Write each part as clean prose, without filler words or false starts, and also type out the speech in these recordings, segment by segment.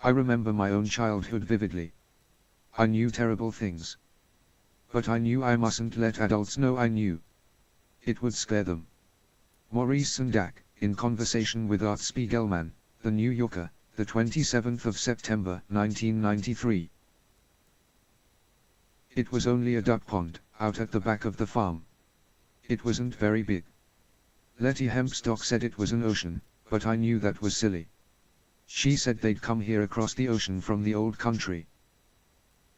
I remember my own childhood vividly. I knew terrible things. But I knew I mustn't let adults know I knew. It would scare them. Maurice Sendak, in conversation with Art Spiegelman, The New Yorker, the 27th of September, 1993. It was only a duck pond, out at the back of the farm. It wasn't very big. Lettie Hempstock said it was an ocean, but I knew that was silly. She said they'd come here across the ocean from the old country.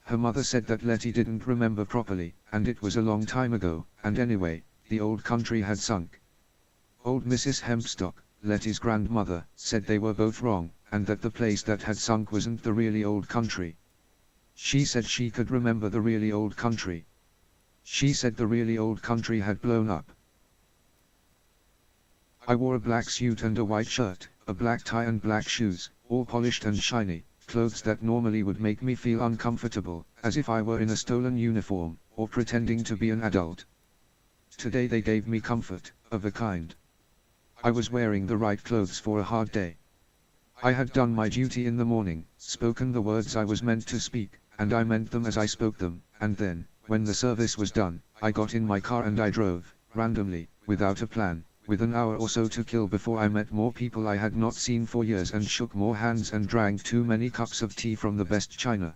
Her mother said that Lettie didn't remember properly, and it was a long time ago, and anyway, the old country had sunk. Old Mrs. Hempstock, Lettie's grandmother, said they were both wrong, and that the place that had sunk wasn't the really old country. She said she could remember the really old country. She said the really old country had blown up. I wore a black suit and a white shirt, a black tie and black shoes, all polished and shiny, clothes that normally would make me feel uncomfortable, as if I were in a stolen uniform, or pretending to be an adult. Today they gave me comfort, of a kind. I was wearing the right clothes for a hard day. I had done my duty in the morning, spoken the words I was meant to speak, and I meant them as I spoke them, and then, when the service was done, I got in my car and I drove, randomly, without a plan, with an hour or so to kill before I met more people I had not seen for years and shook more hands and drank too many cups of tea from the best china.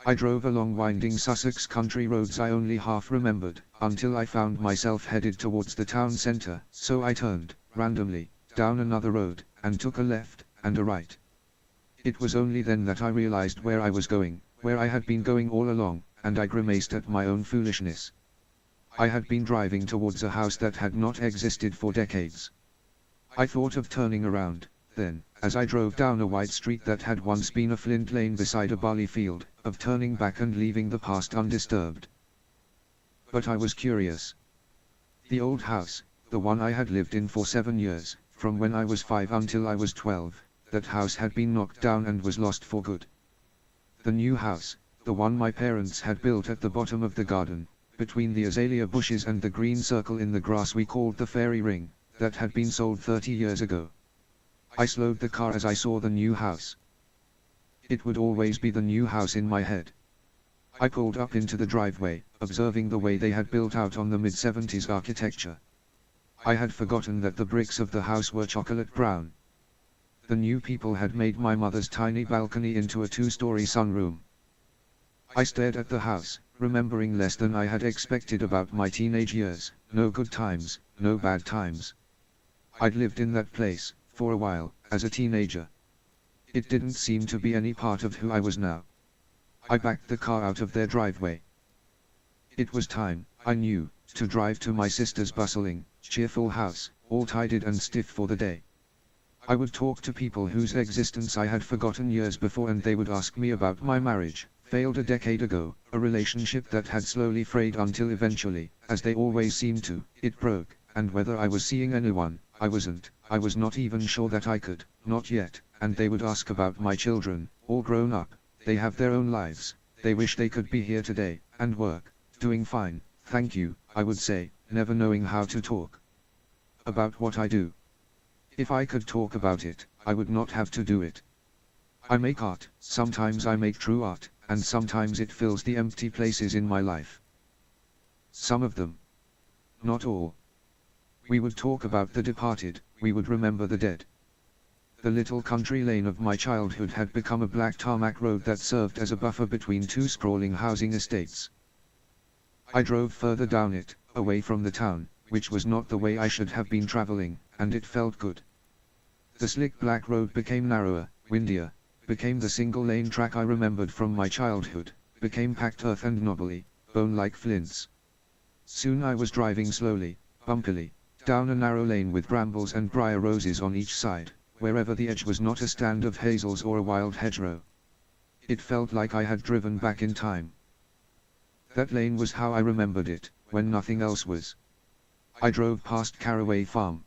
I drove along winding Sussex country roads I only half remembered, until I found myself headed towards the town centre, so I turned, randomly, down another road, and took a left, and a right. It was only then that I realized where I was going, where I had been going all along, and I grimaced at my own foolishness. I had been driving towards a house that had not existed for decades. I thought of turning around, then, as I drove down a wide street that had once been a flint lane beside a barley field, of turning back and leaving the past undisturbed. But I was curious. The old house, the one I had lived in for 7 years, from when I was 5 until I was 12, that house had been knocked down and was lost for good. The new house, the one my parents had built at the bottom of the garden, between the azalea bushes and the green circle in the grass we called the fairy ring, that had been sold 30 years ago. I slowed the car as I saw the new house. It would always be the new house in my head. I pulled up into the driveway, observing the way they had built out on the mid-70s architecture. I had forgotten that the bricks of the house were chocolate brown. The new people had made my mother's tiny balcony into a 2-story sunroom. I stared at the house, remembering less than I had expected about my teenage years, no good times, no bad times. I'd lived in that place, for a while, as a teenager. It didn't seem to be any part of who I was now. I backed the car out of their driveway. It was time, I knew, to drive to my sister's bustling, cheerful house, all tidied and stiff for the day. I would talk to people whose existence I had forgotten years before, and they would ask me about my marriage, failed a decade ago, a relationship that had slowly frayed until eventually, as they always seemed to, it broke, and whether I was seeing anyone. I wasn't. I was not even sure that I could, not yet, and they would ask about my children, all grown up, they have their own lives, they wish they could be here today, and work, doing fine, thank you, I would say, never knowing how to talk about what I do. If I could talk about it, I would not have to do it. I make art, sometimes I make true art, and sometimes it fills the empty places in my life. Some of them. Not all. We would talk about the departed, we would remember the dead. The little country lane of my childhood had become a black tarmac road that served as a buffer between 2 sprawling housing estates. I drove further down it, away from the town, which was not the way I should have been traveling, and it felt good. The slick black road became narrower, windier, became the single-lane track I remembered from my childhood, became packed earth and knobbly, bone-like flints. Soon I was driving slowly, bumpily, down a narrow lane with brambles and briar roses on each side, wherever the edge was not a stand of hazels or a wild hedgerow. It felt like I had driven back in time. That lane was how I remembered it, when nothing else was. I drove past Caraway Farm.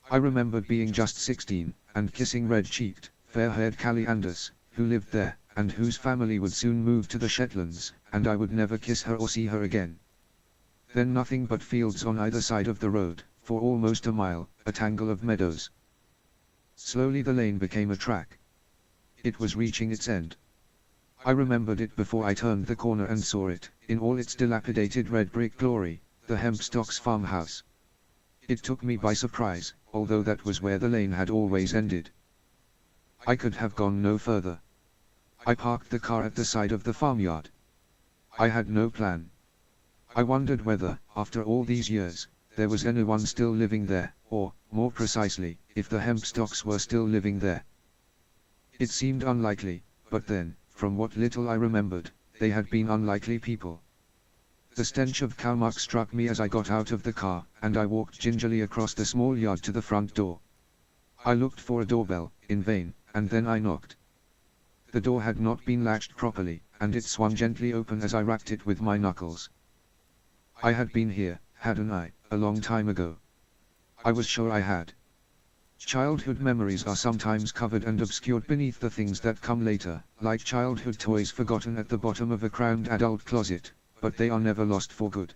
I remembered being just 16, and kissing red-cheeked, fair-haired Callie Anders, who lived there, and whose family would soon move to the Shetlands, and I would never kiss her or see her again. Then nothing but fields on either side of the road, for almost a mile, a tangle of meadows. Slowly the lane became a track. It was reaching its end. I remembered it before I turned the corner and saw it, in all its dilapidated red brick glory, the Hempstocks' farmhouse. It took me by surprise, although that was where the lane had always ended. I could have gone no further. I parked the car at the side of the farmyard. I had no plan. I wondered whether, after all these years, there was anyone still living there, or, more precisely, if the Hempstocks were still living there. It seemed unlikely, but then, from what little I remembered, they had been unlikely people. The stench of cow muck struck me as I got out of the car, and I walked gingerly across the small yard to the front door. I looked for a doorbell, in vain, and then I knocked. The door had not been latched properly, and it swung gently open as I rapped it with my knuckles. I had been here, hadn't I, a long time ago? I was sure I had. Childhood memories are sometimes covered and obscured beneath the things that come later, like childhood toys forgotten at the bottom of a crammed adult closet, but they are never lost for good.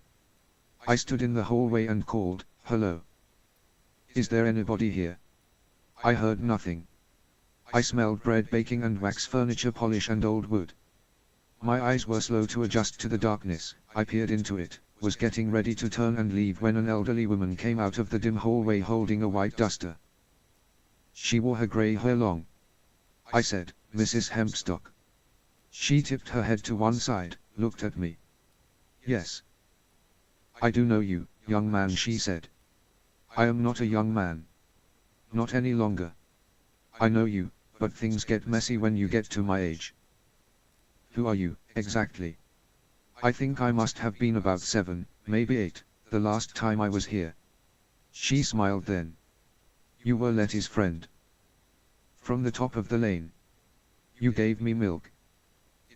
I stood in the hallway and called, "Hello? Is there anybody here?" I heard nothing. I smelled bread baking and wax furniture polish and old wood. My eyes were slow to adjust to the darkness. I peered into it, was getting ready to turn and leave when an elderly woman came out of the dim hallway holding a white duster. She wore her grey hair long. I said, "Mrs. Hempstock." She tipped her head to one side, looked at me. "Yes. I do know you, young man," she said. "I am not a young man. Not any longer. I know you, but things get messy when you get to my age." "Who are you, exactly?" "I think I must have been about 7, maybe 8, the last time I was here." She smiled then. "You were Lettie's friend. From the top of the lane. You gave me milk.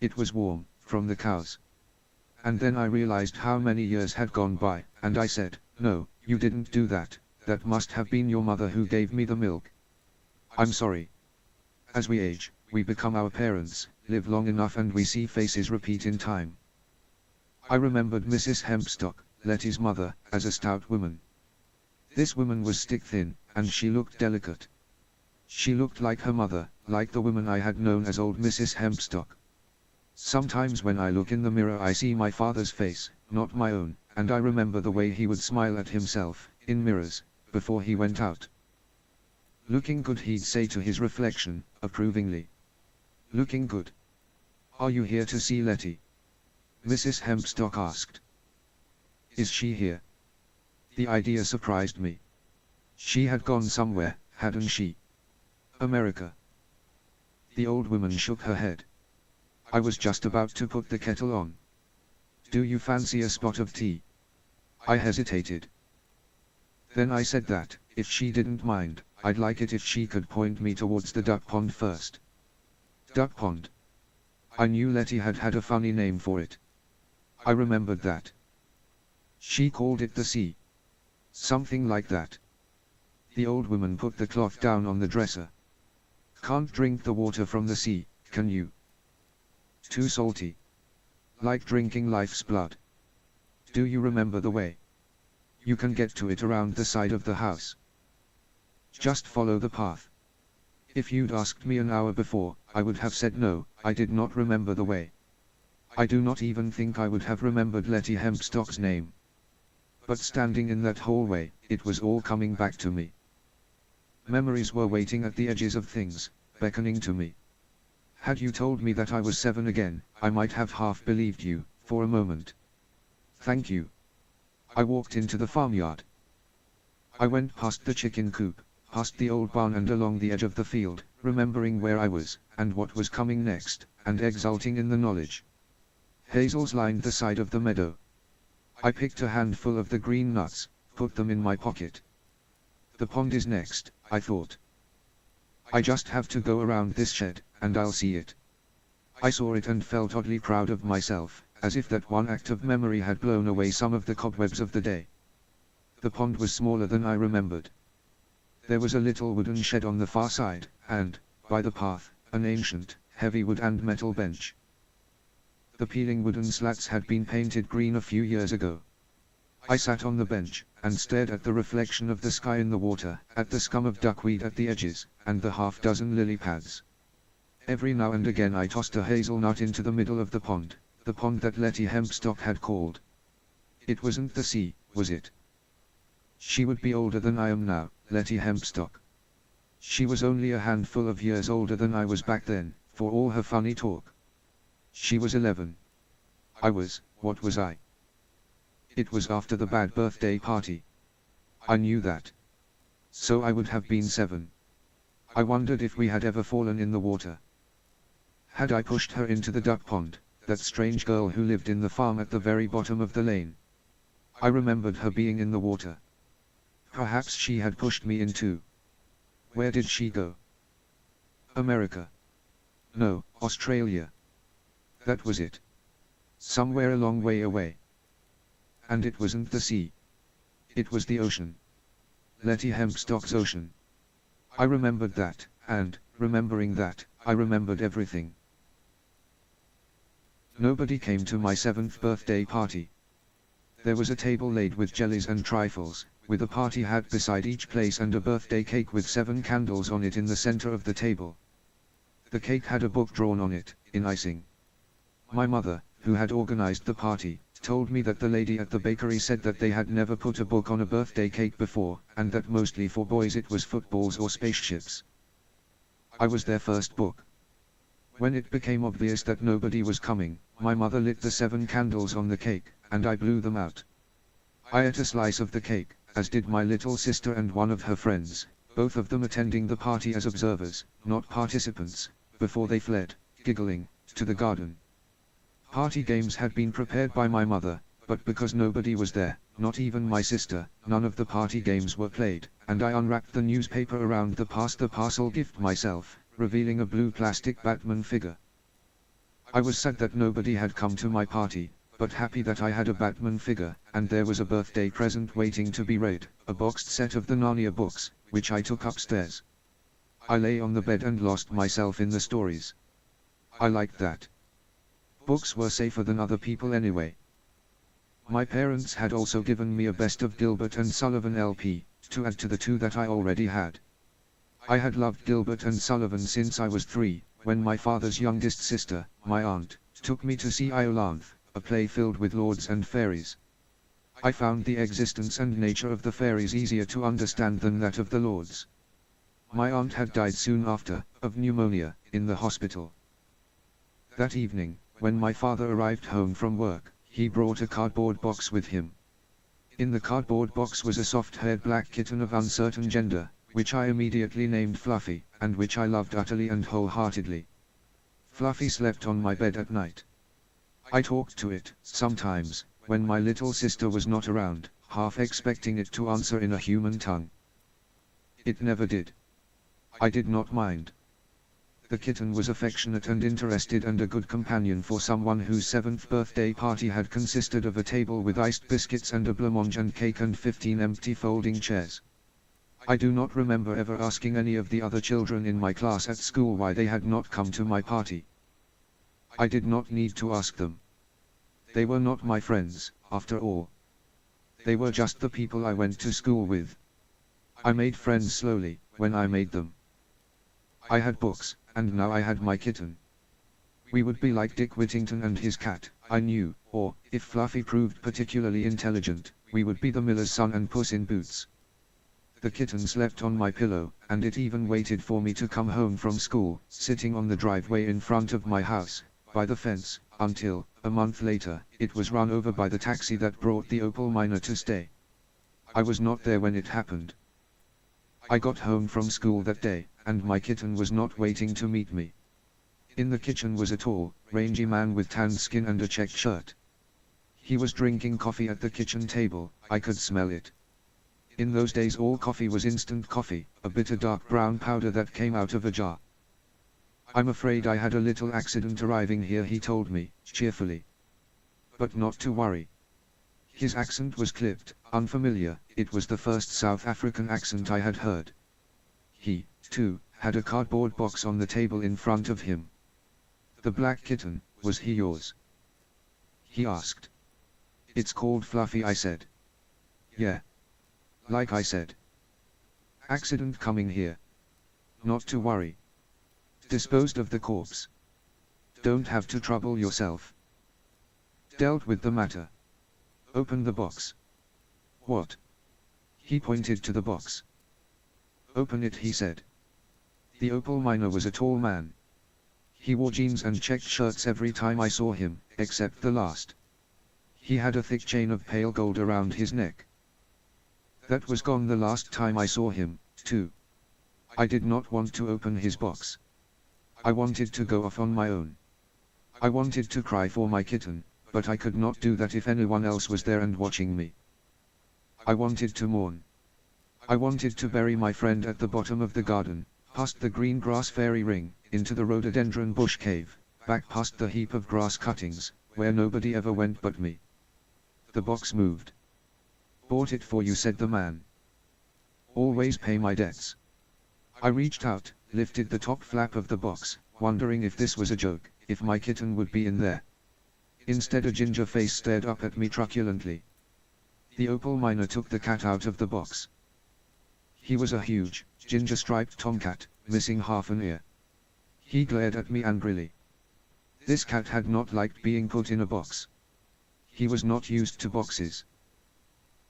It was warm, from the cows. And then I realized how many years had gone by, and I said, 'No, you didn't do that, that must have been your mother who gave me the milk. I'm sorry.' As we age, we become our parents, live long enough and we see faces repeat in time. I remembered Mrs. Hempstock, Lettie's mother, as a stout woman. This woman was stick-thin, and she looked delicate. She looked like her mother, like the woman I had known as old Mrs. Hempstock. Sometimes when I look in the mirror I see my father's face, not my own, and I remember the way he would smile at himself, in mirrors, before he went out. "Looking good," he'd say to his reflection, approvingly. "Looking good. Are you here to see Lettie?" Mrs. Hempstock asked. "Is she here?" The idea surprised me. She had gone somewhere, hadn't she? America. The old woman shook her head. I was just about to put the kettle on. "Do you fancy a spot of tea?" I hesitated. Then I said that, if she didn't mind, I'd like it if she could point me towards the duck pond first. Duck pond. I knew Lettie had had a funny name for it. I remembered that. She called it the sea. Something like that. The old woman put the cloth down on the dresser. "Can't drink the water from the sea, can you? Too salty. Like drinking life's blood. Do you remember the way? You can get to it around the side of the house. Just follow the path." If you'd asked me an hour before, I would have said no, I did not remember the way. I do not even think I would have remembered Lettie Hempstock's name. But standing in that hallway, it was all coming back to me. Memories were waiting at the edges of things, beckoning to me. Had you told me that I was 7 again, I might have half believed you, for a moment. Thank you. I walked into the farmyard. I went past the chicken coop, past the old barn and along the edge of the field, remembering where I was, and what was coming next, and exulting in the knowledge. Hazels lined the side of the meadow. I picked a handful of the green nuts, put them in my pocket. The pond is next, I thought. I just have to go around this shed, and I'll see it. I saw it and felt oddly proud of myself, as if that one act of memory had blown away some of the cobwebs of the day. The pond was smaller than I remembered. There was a little wooden shed on the far side, and, by the path, an ancient, heavy wood and metal bench. The peeling wooden slats had been painted green a few years ago. I sat on the bench, and stared at the reflection of the sky in the water, at the scum of duckweed at the edges, and the half-dozen lily pads. Every now and again I tossed a hazelnut into the middle of the pond that Lettie Hempstock had called. It wasn't the sea, was it? She would be older than I am now, Lettie Hempstock. She was only a handful of years older than I was back then, for all her funny talk. She was 11. What was I? It was after the bad birthday party. I knew that. So I would have been 7. I wondered if we had ever fallen in the water. Had I pushed her into the duck pond, that strange girl who lived in the farm at the very bottom of the lane? I remembered her being in the water. Perhaps she had pushed me in too. Where did she go? America. No, Australia. That was it. Somewhere a long way away. And it wasn't the sea. It was the ocean. Lettie Hempstock's ocean. I remembered that, and, remembering that, I remembered everything. Nobody came to my 7th birthday party. There was a table laid with jellies and trifles, with a party hat beside each place and a birthday cake with 7 candles on it in the center of the table. The cake had a book drawn on it, in icing. My mother, who had organized the party, told me that the lady at the bakery said that they had never put a book on a birthday cake before, and that mostly for boys it was footballs or spaceships. I was their first book. When it became obvious that nobody was coming, my mother lit the 7 candles on the cake, and I blew them out. I ate a slice of the cake, as did my little sister and one of her friends, both of them attending the party as observers, not participants, before they fled, giggling, to the garden. Party games had been prepared by my mother, but because nobody was there, not even my sister, none of the party games were played, and I unwrapped the newspaper around the pass the parcel gift myself, revealing a blue plastic Batman figure. I was sad that nobody had come to my party, but happy that I had a Batman figure, and there was a birthday present waiting to be read, a boxed set of the Narnia books, which I took upstairs. I lay on the bed and lost myself in the stories. I liked that. Books were safer than other people anyway. My parents had also given me a Best of Gilbert and Sullivan LP, to add to the 2 that I already had. I had loved Gilbert and Sullivan since I was 3, when my father's youngest sister, my aunt, took me to see Iolanthe, a play filled with lords and fairies. I found the existence and nature of the fairies easier to understand than that of the lords. My aunt had died soon after, of pneumonia, in the hospital. That evening, when my father arrived home from work, he brought a cardboard box with him. In the cardboard box was a soft-haired black kitten of uncertain gender, which I immediately named Fluffy, and which I loved utterly and wholeheartedly. Fluffy slept on my bed at night. I talked to it, sometimes, when my little sister was not around, half expecting it to answer in a human tongue. It never did. I did not mind. The kitten was affectionate and interested and a good companion for someone whose 7th birthday party had consisted of a table with iced biscuits and a blancmange and cake and 15 empty folding chairs. I do not remember ever asking any of the other children in my class at school why they had not come to my party. I did not need to ask them. They were not my friends, after all. They were just the people I went to school with. I made friends slowly, when I made them. I had books, and now I had my kitten. We would be like Dick Whittington and his cat, I knew, or, if Fluffy proved particularly intelligent, we would be the miller's son and Puss in Boots. The kitten slept on my pillow, and it even waited for me to come home from school, sitting on the driveway in front of my house, by the fence, until, a month later, it was run over by the taxi that brought the opal miner to stay. I was not there when it happened. I got home from school that day, and my kitten was not waiting to meet me. In the kitchen was a tall, rangy man with tanned skin and a checked shirt. He was drinking coffee at the kitchen table, I could smell it. In those days all coffee was instant coffee, a bitter dark brown powder that came out of a jar. "I'm afraid I had a little accident arriving here," he told me, cheerfully. "But not to worry." His accent was clipped, unfamiliar, it was the first South African accent I had heard. He, too, had a cardboard box on the table in front of him. "The black kitten, was he yours?" he asked. "It's called Fluffy," I said. "Yeah. Like I said. Accident coming here. Not to worry. Disposed of the corpse. Don't have to trouble yourself. Dealt with the matter. Open the box. What? He pointed to the box. Open it, he said. The opal miner was a tall man. He wore jeans and checked shirts every time I saw him, except the last. He had a thick chain of pale gold around his neck. That was gone the last time I saw him, too. I did not want to open his box. I wanted to go off on my own. I wanted to cry for my kitten, but I could not do that if anyone else was there and watching me. I wanted to mourn. I wanted to bury my friend at the bottom of the garden, past the green grass fairy ring, into the rhododendron bush cave, back past the heap of grass cuttings, where nobody ever went but me. The box moved. Bought it for you, said the man. Always pay my debts. I reached out, lifted the top flap of the box, wondering if this was a joke, if my kitten would be in there. Instead, a ginger face stared up at me truculently. The opal miner took the cat out of the box. He was a huge, ginger-striped tomcat, missing half an ear. He glared at me angrily. This cat had not liked being put in a box. He was not used to boxes.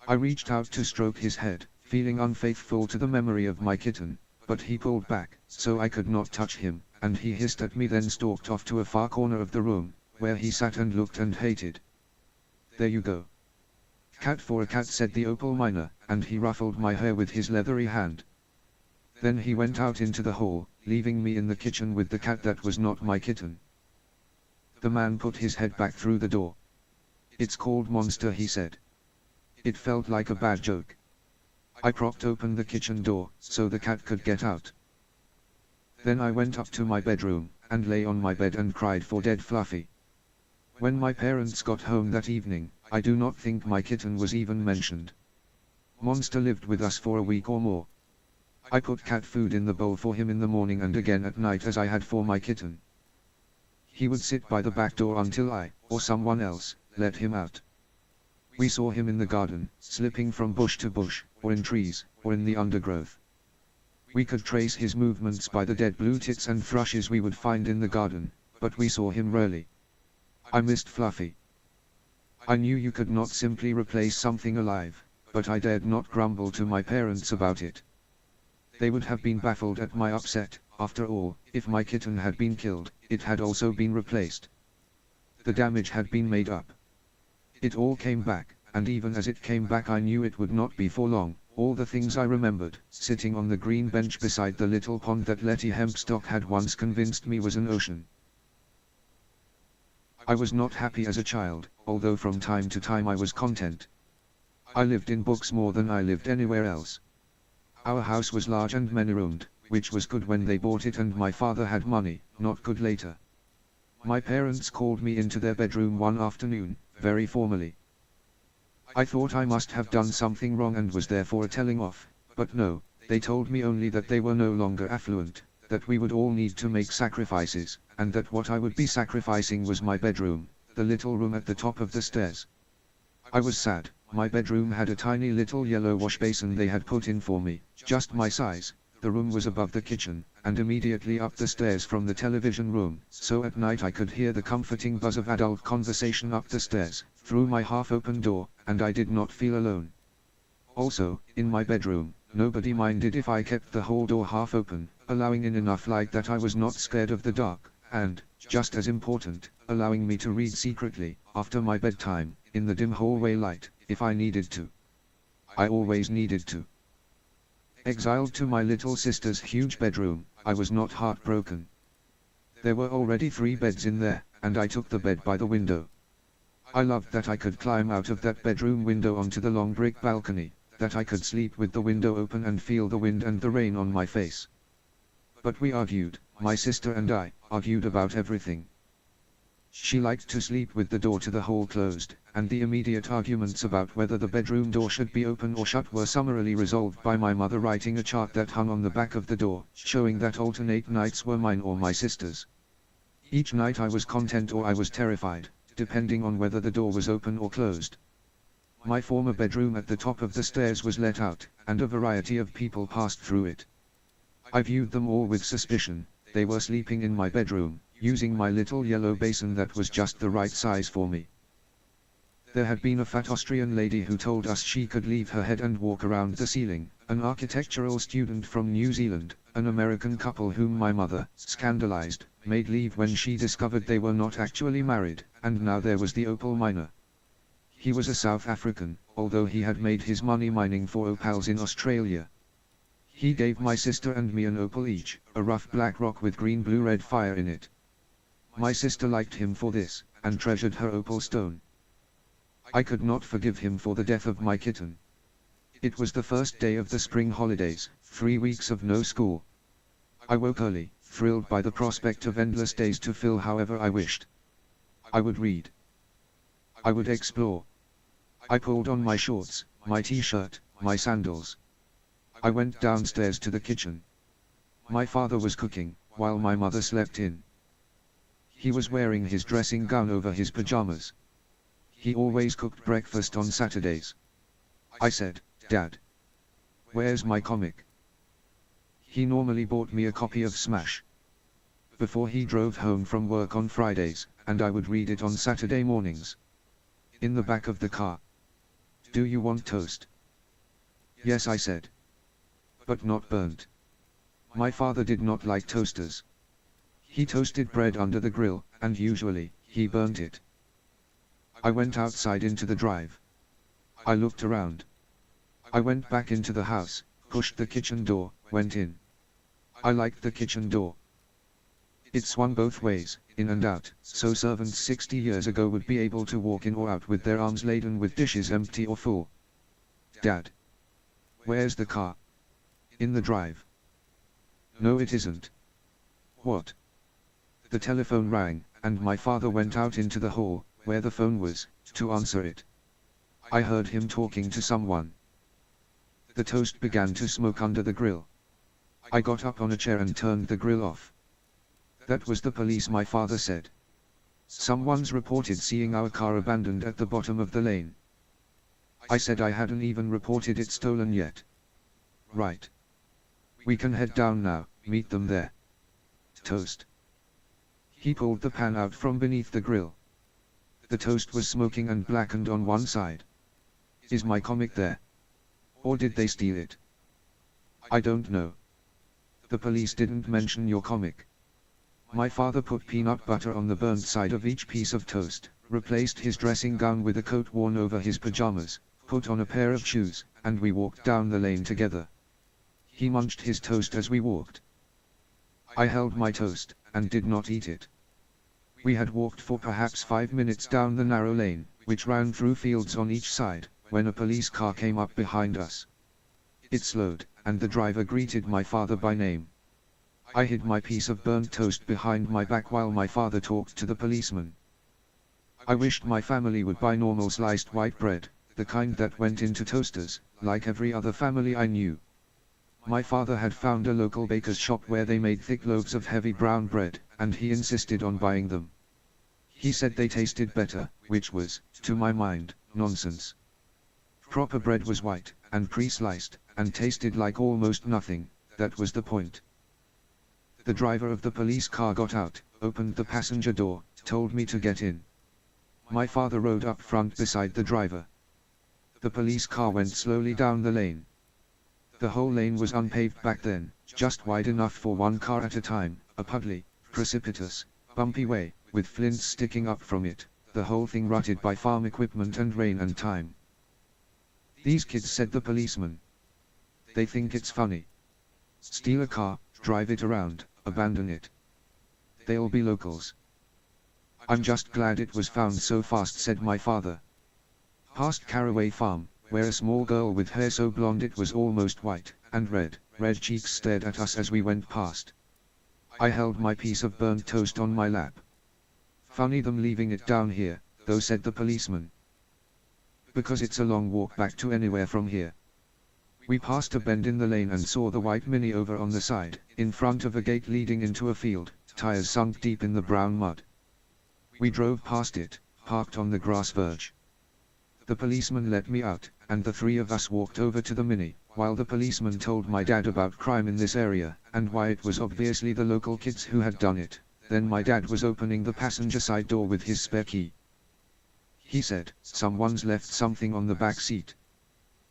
I reached out to stroke his head, feeling unfaithful to the memory of my kitten, but he pulled back, so I could not touch him, and he hissed at me, then stalked off to a far corner of the room, where he sat and looked and hated. There you go. Cat for a cat, said the opal miner, and he ruffled my hair with his leathery hand. Then he went out into the hall, leaving me in the kitchen with the cat that was not my kitten. The man put his head back through the door. It's called Monster, he said. It felt like a bad joke. I propped open the kitchen door, so the cat could get out. Then I went up to my bedroom, and lay on my bed and cried for dead Fluffy. When my parents got home that evening, I do not think my kitten was even mentioned. Monster lived with us for a week or more. I put cat food in the bowl for him in the morning and again at night, as I had for my kitten. He would sit by the back door until I, or someone else, let him out. We saw him in the garden, slipping from bush to bush, or in trees, or in the undergrowth. We could trace his movements by the dead blue tits and thrushes we would find in the garden, but we saw him rarely. I missed Fluffy. I knew you could not simply replace something alive, but I dared not grumble to my parents about it. They would have been baffled at my upset. After all, if my kitten had been killed, it had also been replaced. The damage had been made up. It all came back, and even as it came back I knew it would not be for long. All the things I remembered, sitting on the green bench beside the little pond that Lettie Hempstock had once convinced me was an ocean. I was not happy as a child, although from time to time I was content. I lived in books more than I lived anywhere else. Our house was large and many-roomed, which was good when they bought it, and my father had money, not good later. My parents called me into their bedroom one afternoon, very formally. I thought I must have done something wrong and was therefore telling off, but no, they told me only that they were no longer affluent, that we would all need to make sacrifices, and that what I would be sacrificing was my bedroom, the little room at the top of the stairs. I was sad. My bedroom had a tiny little yellow wash basin they had put in for me, just my size. The room was above the kitchen, and immediately up the stairs from the television room, so at night I could hear the comforting buzz of adult conversation up the stairs, through my half-open door, and I did not feel alone. Also, in my bedroom, nobody minded if I kept the whole door half open, allowing in enough light that I was not scared of the dark, and, just as important, allowing me to read secretly, after my bedtime, in the dim hallway light, if I needed to. I always needed to. Exiled to my little sister's huge bedroom, I was not heartbroken. There were already 3 beds in there, and I took the bed by the window. I loved that I could climb out of that bedroom window onto the long brick balcony, that I could sleep with the window open and feel the wind and the rain on my face. But we argued, my sister and I, argued about everything. She liked to sleep with the door to the hall closed, and the immediate arguments about whether the bedroom door should be open or shut were summarily resolved by my mother writing a chart that hung on the back of the door, showing that alternate nights were mine or my sister's. Each night I was content or I was terrified, depending on whether the door was open or closed. My former bedroom at the top of the stairs was let out, and a variety of people passed through it. I viewed them all with suspicion. they were sleeping in my bedroom, using my little yellow basin that was just the right size for me. There had been a fat Austrian lady who told us she could leave her head and walk around the ceiling, an architectural student from New Zealand, an American couple whom my mother, scandalized, made leave when she discovered they were not actually married, and now there was the opal miner. He was a South African, although he had made his money mining for opals in Australia. He gave my sister and me an opal each, a rough black rock with green-blue-red fire in it. My sister liked him for this, and treasured her opal stone. I could not forgive him for the death of my kitten. It was the first day of the spring holidays, 3 weeks of no school. I woke early, thrilled by the prospect of endless days to fill however I wished. I would read. I would explore. I pulled on my shorts, my t-shirt, my sandals. I went downstairs to the kitchen. My father was cooking, while my mother slept in. He was wearing his dressing gown over his pajamas. He always cooked breakfast on Saturdays. I said, "Dad, where's my comic?" He normally bought me a copy of Smash before he drove home from work on Fridays, and I would read it on Saturday mornings. In the back of the car. "Do you want toast?" "Yes," I said. "But not burnt." My father did not like toasters. He toasted bread under the grill, and usually, he burnt it. I went outside into the drive. I looked around. I went back into the house, pushed the kitchen door, went in. I liked the kitchen door. It swung both ways, in and out, so servants 60 years ago would be able to walk in or out with their arms laden with dishes empty or full. "Dad, where's the car?" "In the drive." "No, it isn't." "What?" The telephone rang, and my father went out into the hall, where the phone was, to answer it. I heard him talking to someone. The toast began to smoke under the grill. I got up on a chair and turned the grill off. "That was the police," my father said. "Someone's reported seeing our car abandoned at the bottom of the lane." I said I hadn't even reported it stolen yet. "Right. We can head down now, meet them there." Toast. He pulled the pan out from beneath the grill. The toast was smoking and blackened on one side. "Is my comic there? Or did they steal it?" "I don't know. The police didn't mention your comic." My father put peanut butter on the burnt side of each piece of toast, replaced his dressing gown with a coat worn over his pajamas, put on a pair of shoes, and we walked down the lane together. He munched his toast as we walked. I held my toast, and did not eat it. We had walked for perhaps 5 minutes down the narrow lane, which ran through fields on each side, when a police car came up behind us. It slowed, and the driver greeted my father by name. I hid my piece of burnt toast behind my back while my father talked to the policeman. I wished my family would buy normal sliced white bread, the kind that went into toasters, like every other family I knew. My father had found a local baker's shop where they made thick loaves of heavy brown bread, and he insisted on buying them. He said they tasted better, which was, to my mind, nonsense. Proper bread was white, and pre-sliced, and tasted like almost nothing. That was the point. The driver of the police car got out, opened the passenger door, told me to get in. My father rode up front beside the driver. The police car went slowly down the lane. The whole lane was unpaved back then, just wide enough for one car at a time, a puddly, precipitous, bumpy way, with flints sticking up from it, the whole thing rutted by farm equipment and rain and time. "These kids," said the policeman. "They think it's funny. Steal a car, drive it around, abandon it. They'll be locals." "I'm just glad it was found so fast," said my father. Past Caraway Farm, where a small girl with hair so blonde it was almost white, and red cheeks stared at us as we went past. I held my piece of burnt toast on my lap. "Funny them leaving it down here, though," said the policeman. "Because it's a long walk back to anywhere from here." We passed a bend in the lane and saw the white Mini over on the side, in front of a gate leading into a field, tires sunk deep in the brown mud. We drove past it, parked on the grass verge. The policeman let me out, and the three of us walked over to the Mini, while the policeman told my dad about crime in this area, and why it was obviously the local kids who had done it. Then my dad was opening the passenger side door with his spare key. He said, "Someone's left something on the back seat."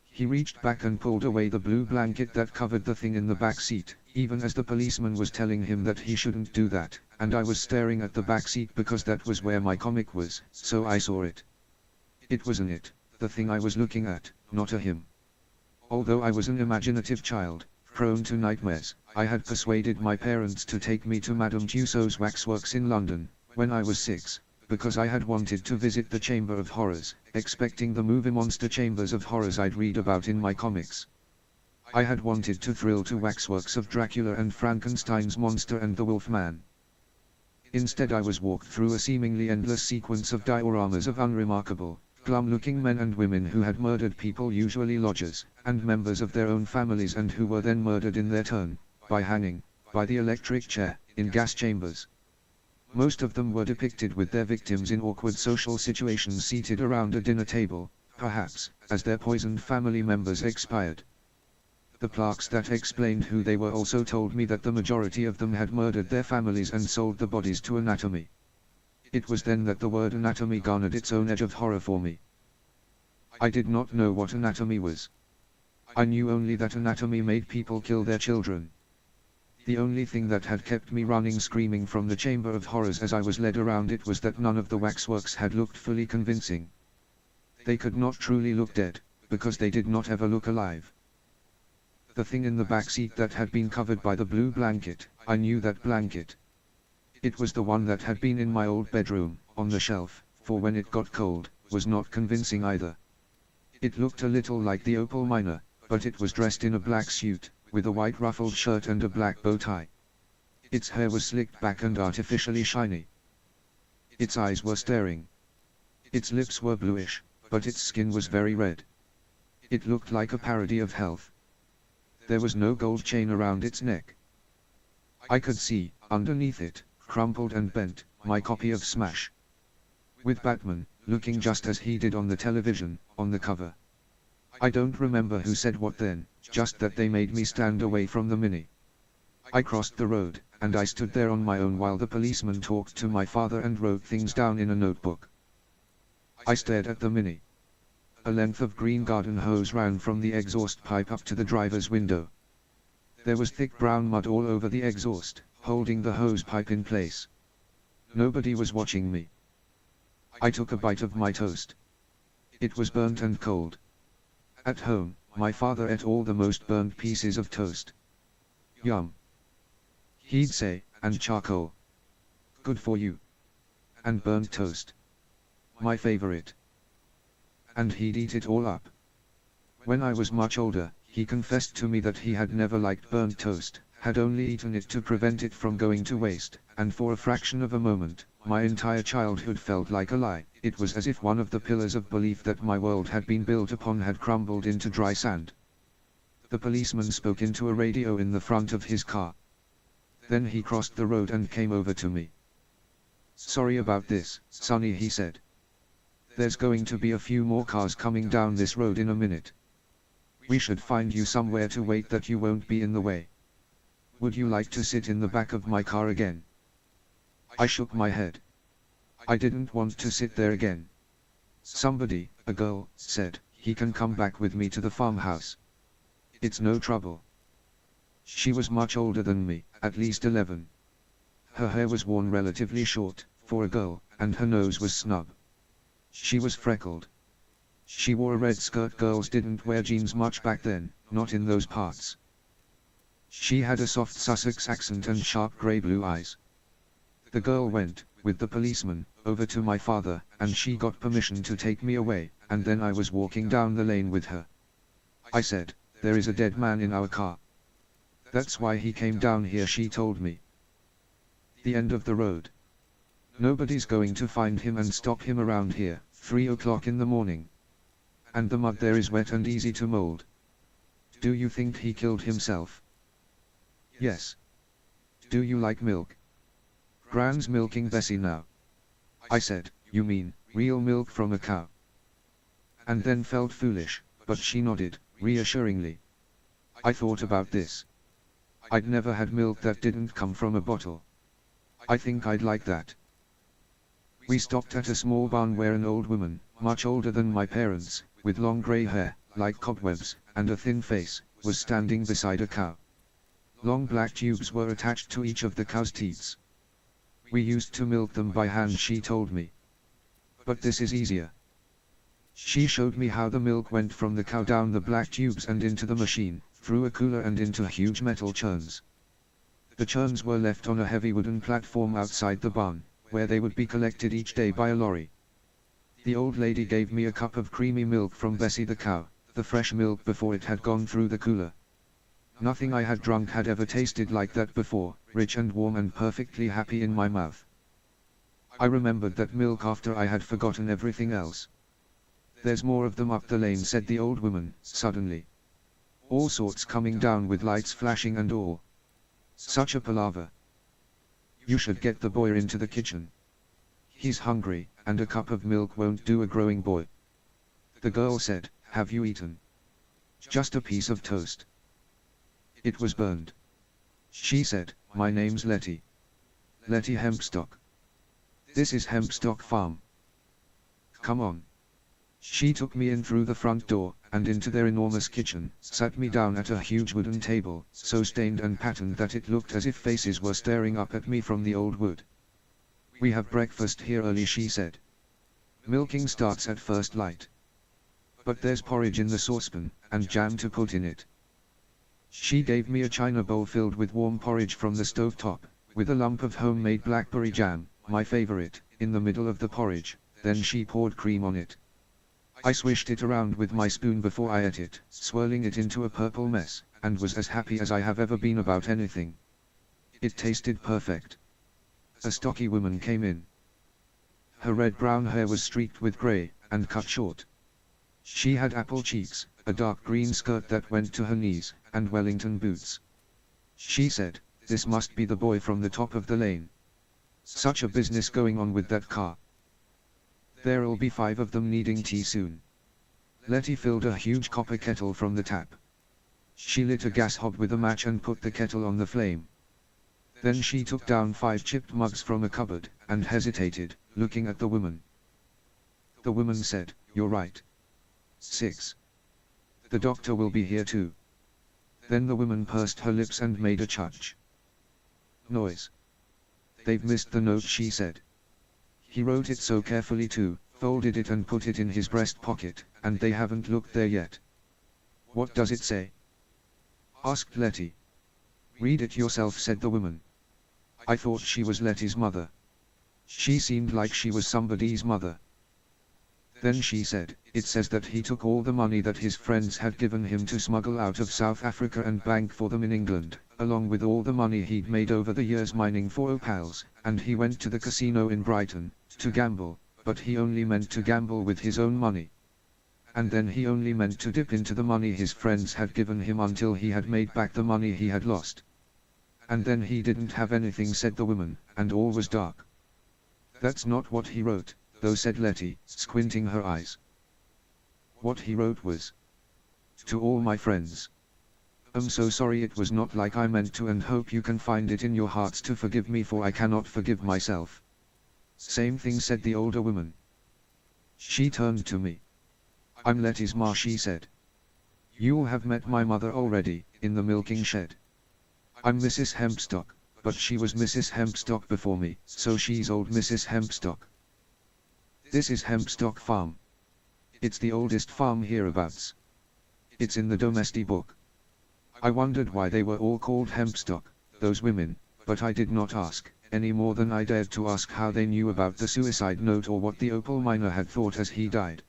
He reached back and pulled away the blue blanket that covered the thing in the back seat, even as the policeman was telling him that he shouldn't do that, and I was staring at the back seat because that was where my comic was, so I saw it. It wasn't it, the thing I was looking at, not a him. Although I was an imaginative child, prone to nightmares, I had persuaded my parents to take me to Madame Tussauds waxworks in London, when I was 6, because I had wanted to visit the Chamber of Horrors, expecting the movie monster chambers of horrors I'd read about in my comics. I had wanted to thrill to waxworks of Dracula and Frankenstein's monster and the Wolfman. Instead I was walked through a seemingly endless sequence of dioramas of unremarkable, glum-looking men and women who had murdered people, usually lodgers, and members of their own families, and who were then murdered in their turn, by hanging, by the electric chair, in gas chambers. Most of them were depicted with their victims in awkward social situations seated around a dinner table, perhaps, as their poisoned family members expired. The plaques that explained who they were also told me that the majority of them had murdered their families and sold the bodies to anatomy. It was then that the word anatomy garnered its own edge of horror for me. I did not know what anatomy was. I knew only that anatomy made people kill their children. The only thing that had kept me running screaming from the Chamber of Horrors as I was led around it was that none of the waxworks had looked fully convincing. They could not truly look dead, because they did not ever look alive. The thing in the back seat that had been covered by the blue blanket, I knew that blanket. It was the one that had been in my old bedroom, on the shelf, for when it got cold, was not convincing either. It looked a little like the Opal Miner, but it was dressed in a black suit, with a white ruffled shirt and a black bow tie. Its hair was slicked back and artificially shiny. Its eyes were staring. Its lips were bluish, but its skin was very red. It looked like a parody of health. There was no gold chain around its neck. I could see, underneath it, crumpled and bent, my copy of Smash. With Batman, looking just as he did on the television, on the cover. I don't remember who said what then, just that they made me stand away from the Mini. I crossed the road, and I stood there on my own while the policeman talked to my father and wrote things down in a notebook. I stared at the Mini. A length of green garden hose ran from the exhaust pipe up to the driver's window. There was thick brown mud all over the exhaust, holding the hose pipe in place. Nobody was watching me. I took a bite of my toast. It was burnt and cold. At home, my father ate all the most burnt pieces of toast. "Yum," he'd say, "and charcoal. Good for you. And burnt toast. My favorite." And he'd eat it all up. When I was much older, he confessed to me that he had never liked burnt toast, had only eaten it to prevent it from going to waste, and for a fraction of a moment, my entire childhood felt like a lie. It was as if one of the pillars of belief that my world had been built upon had crumbled into dry sand. The policeman spoke into a radio in the front of his car. Then he crossed the road and came over to me. "Sorry about this, Sonny," he said. "There's going to be a few more cars coming down this road in a minute. We should find you somewhere to wait that you won't be in the way. Would you like to sit in the back of my car again?" I shook my head. I didn't want to sit there again. Somebody, a girl, said, "He can come back with me to the farmhouse. It's no trouble." She was much older than me, at least 11. Her hair was worn relatively short, for a girl, and her nose was snub. She was freckled. She wore a red skirt. Girls didn't wear jeans much back then, not in those parts. She had a soft Sussex accent and sharp grey-blue eyes. The girl went, with the policeman, over to my father, and she got permission to take me away, and then I was walking down the lane with her. I said, "There is a dead man in our car." "That's why he came down here," she told me. "The end of the road. Nobody's going to find him and stop him around here, 3 o'clock in the morning. And the mud there is wet and easy to mold. Do you think he killed himself?" "Yes." "Do you like milk?" "Gran's milking Bessie now." I said, "You mean, real milk from a cow?" And then felt foolish, but she nodded, reassuringly. I thought about this. I'd never had milk that didn't come from a bottle. I think I'd like that. We stopped at a small barn where an old woman, much older than my parents, with long grey hair, like cobwebs, and a thin face, was standing beside a cow. Long black tubes were attached to each of the cow's teats. We used to milk them by hand, she told me. But this is easier. She showed me how the milk went from the cow down the black tubes and into the machine, through a cooler and into huge metal churns. The churns were left on a heavy wooden platform outside the barn, where they would be collected each day by a lorry. The old lady gave me a cup of creamy milk from Bessie the cow, the fresh milk before it had gone through the cooler. Nothing I had drunk had ever tasted like that before, rich and warm and perfectly happy in my mouth. I remembered that milk after I had forgotten everything else. There's more of them up the lane, said the old woman, suddenly. All sorts coming down with lights flashing and all. Such a palaver. You should get the boy into the kitchen. He's hungry, and a cup of milk won't do a growing boy. The girl said, have you eaten? Just a piece of toast. It was burned. She said, my name's Lettie. Lettie Hempstock. This is Hempstock Farm. Come on. She took me in through the front door, and into their enormous kitchen, sat me down at a huge wooden table, so stained and patterned that it looked as if faces were staring up at me from the old wood. We have breakfast here early, she said. Milking starts at first light. But there's porridge in the saucepan, and jam to put in it. She gave me a china bowl filled with warm porridge from the stove top, with a lump of homemade blackberry jam, my favorite, in the middle of the porridge. Then she poured cream on it. I swished it around with my spoon before I ate it, swirling it into a purple mess, and was as happy as I have ever been about anything. It tasted perfect. A stocky woman came in. Her red-brown hair was streaked with grey, and cut short. She had apple cheeks, a dark green skirt that went to her knees, and Wellington boots. She said, this must be the boy from the top of the lane. Such a business going on with that car. There'll be 5 of them needing tea soon. Lettie filled a huge copper kettle from the tap. She lit a gas hob with a match and put the kettle on the flame. Then she took down 5 chipped mugs from a cupboard, and hesitated, looking at the woman. The woman said, you're right. 6. The doctor will be here too. Then the woman pursed her lips and made a chudge. Noise. They've missed the note, she said. He wrote it so carefully too, folded it and put it in his breast pocket, and they haven't looked there yet. What does it say? Asked Lettie. Read it yourself, said the woman. I thought she was Lettie's mother. She seemed like she was somebody's mother. Then she said, it says that he took all the money that his friends had given him to smuggle out of South Africa and bank for them in England, along with all the money he'd made over the years mining for opals, and he went to the casino in Brighton, to gamble, but he only meant to gamble with his own money. And then he only meant to dip into the money his friends had given him until he had made back the money he had lost. And then he didn't have anything, said the woman, and all was dark. That's not what he wrote, though, said Lettie, squinting her eyes. What he wrote was, to all my friends. I'm so sorry, it was not like I meant to, and hope you can find it in your hearts to forgive me, for I cannot forgive myself. Same thing, said the older woman. She turned to me. I'm Lettie's ma, she said. You'll have met my mother already, in the milking shed. I'm Mrs. Hempstock, but she was Mrs. Hempstock before me, so she's old Mrs. Hempstock. This is Hempstock Farm. It's the oldest farm hereabouts. It's in the domestic book. I wondered why they were all called Hempstock, those women, but I did not ask, any more than I dared to ask how they knew about the suicide note or what the opal miner had thought as he died.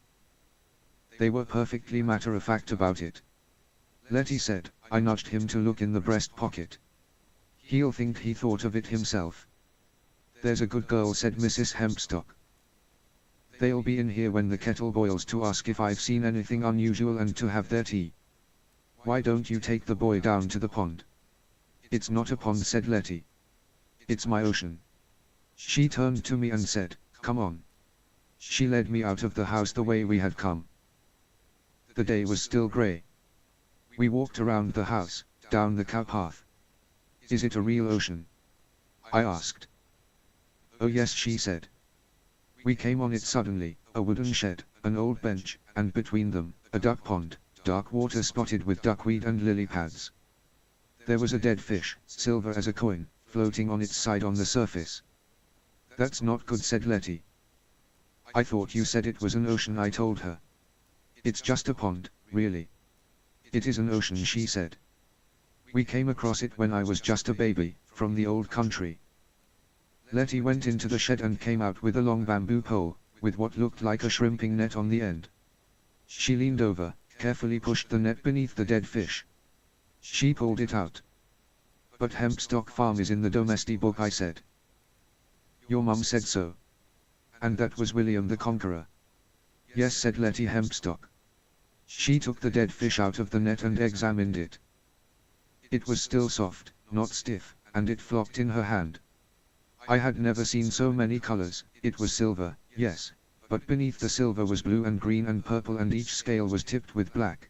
They were perfectly matter-of-fact about it. Lettie said, I nudged him to look in the breast pocket. He'll think he thought of it himself. There's a good girl, said Mrs. Hempstock. They'll be in here when the kettle boils to ask if I've seen anything unusual and to have their tea. Why don't you take the boy down to the pond? It's not a pond, said Lettie. It's my ocean. She turned to me and said, come on. She led me out of the house the way we had come. The day was still grey. We walked around the house, down the cow path. Is it a real ocean? I asked. Oh yes, she said. We came on it suddenly, a wooden shed, an old bench, and between them, a duck pond, dark water spotted with duckweed and lily pads. There was a dead fish, silver as a coin, floating on its side on the surface. That's not good, said Lettie. I thought you said it was an ocean, I told her. It's just a pond, really. It is an ocean, she said. We came across it when I was just a baby, from the old country. Lettie went into the shed and came out with a long bamboo pole, with what looked like a shrimping net on the end. She leaned over, carefully pushed the net beneath the dead fish. She pulled it out. But Hempstock Farm is in the domestic book, I said. Your mum said so. And that was William the Conqueror. Yes, said Lettie Hempstock. She took the dead fish out of the net and examined it. It was still soft, not stiff, and it flopped in her hand. I had never seen so many colors. It was silver, yes, but beneath the silver was blue and green and purple, and each scale was tipped with black.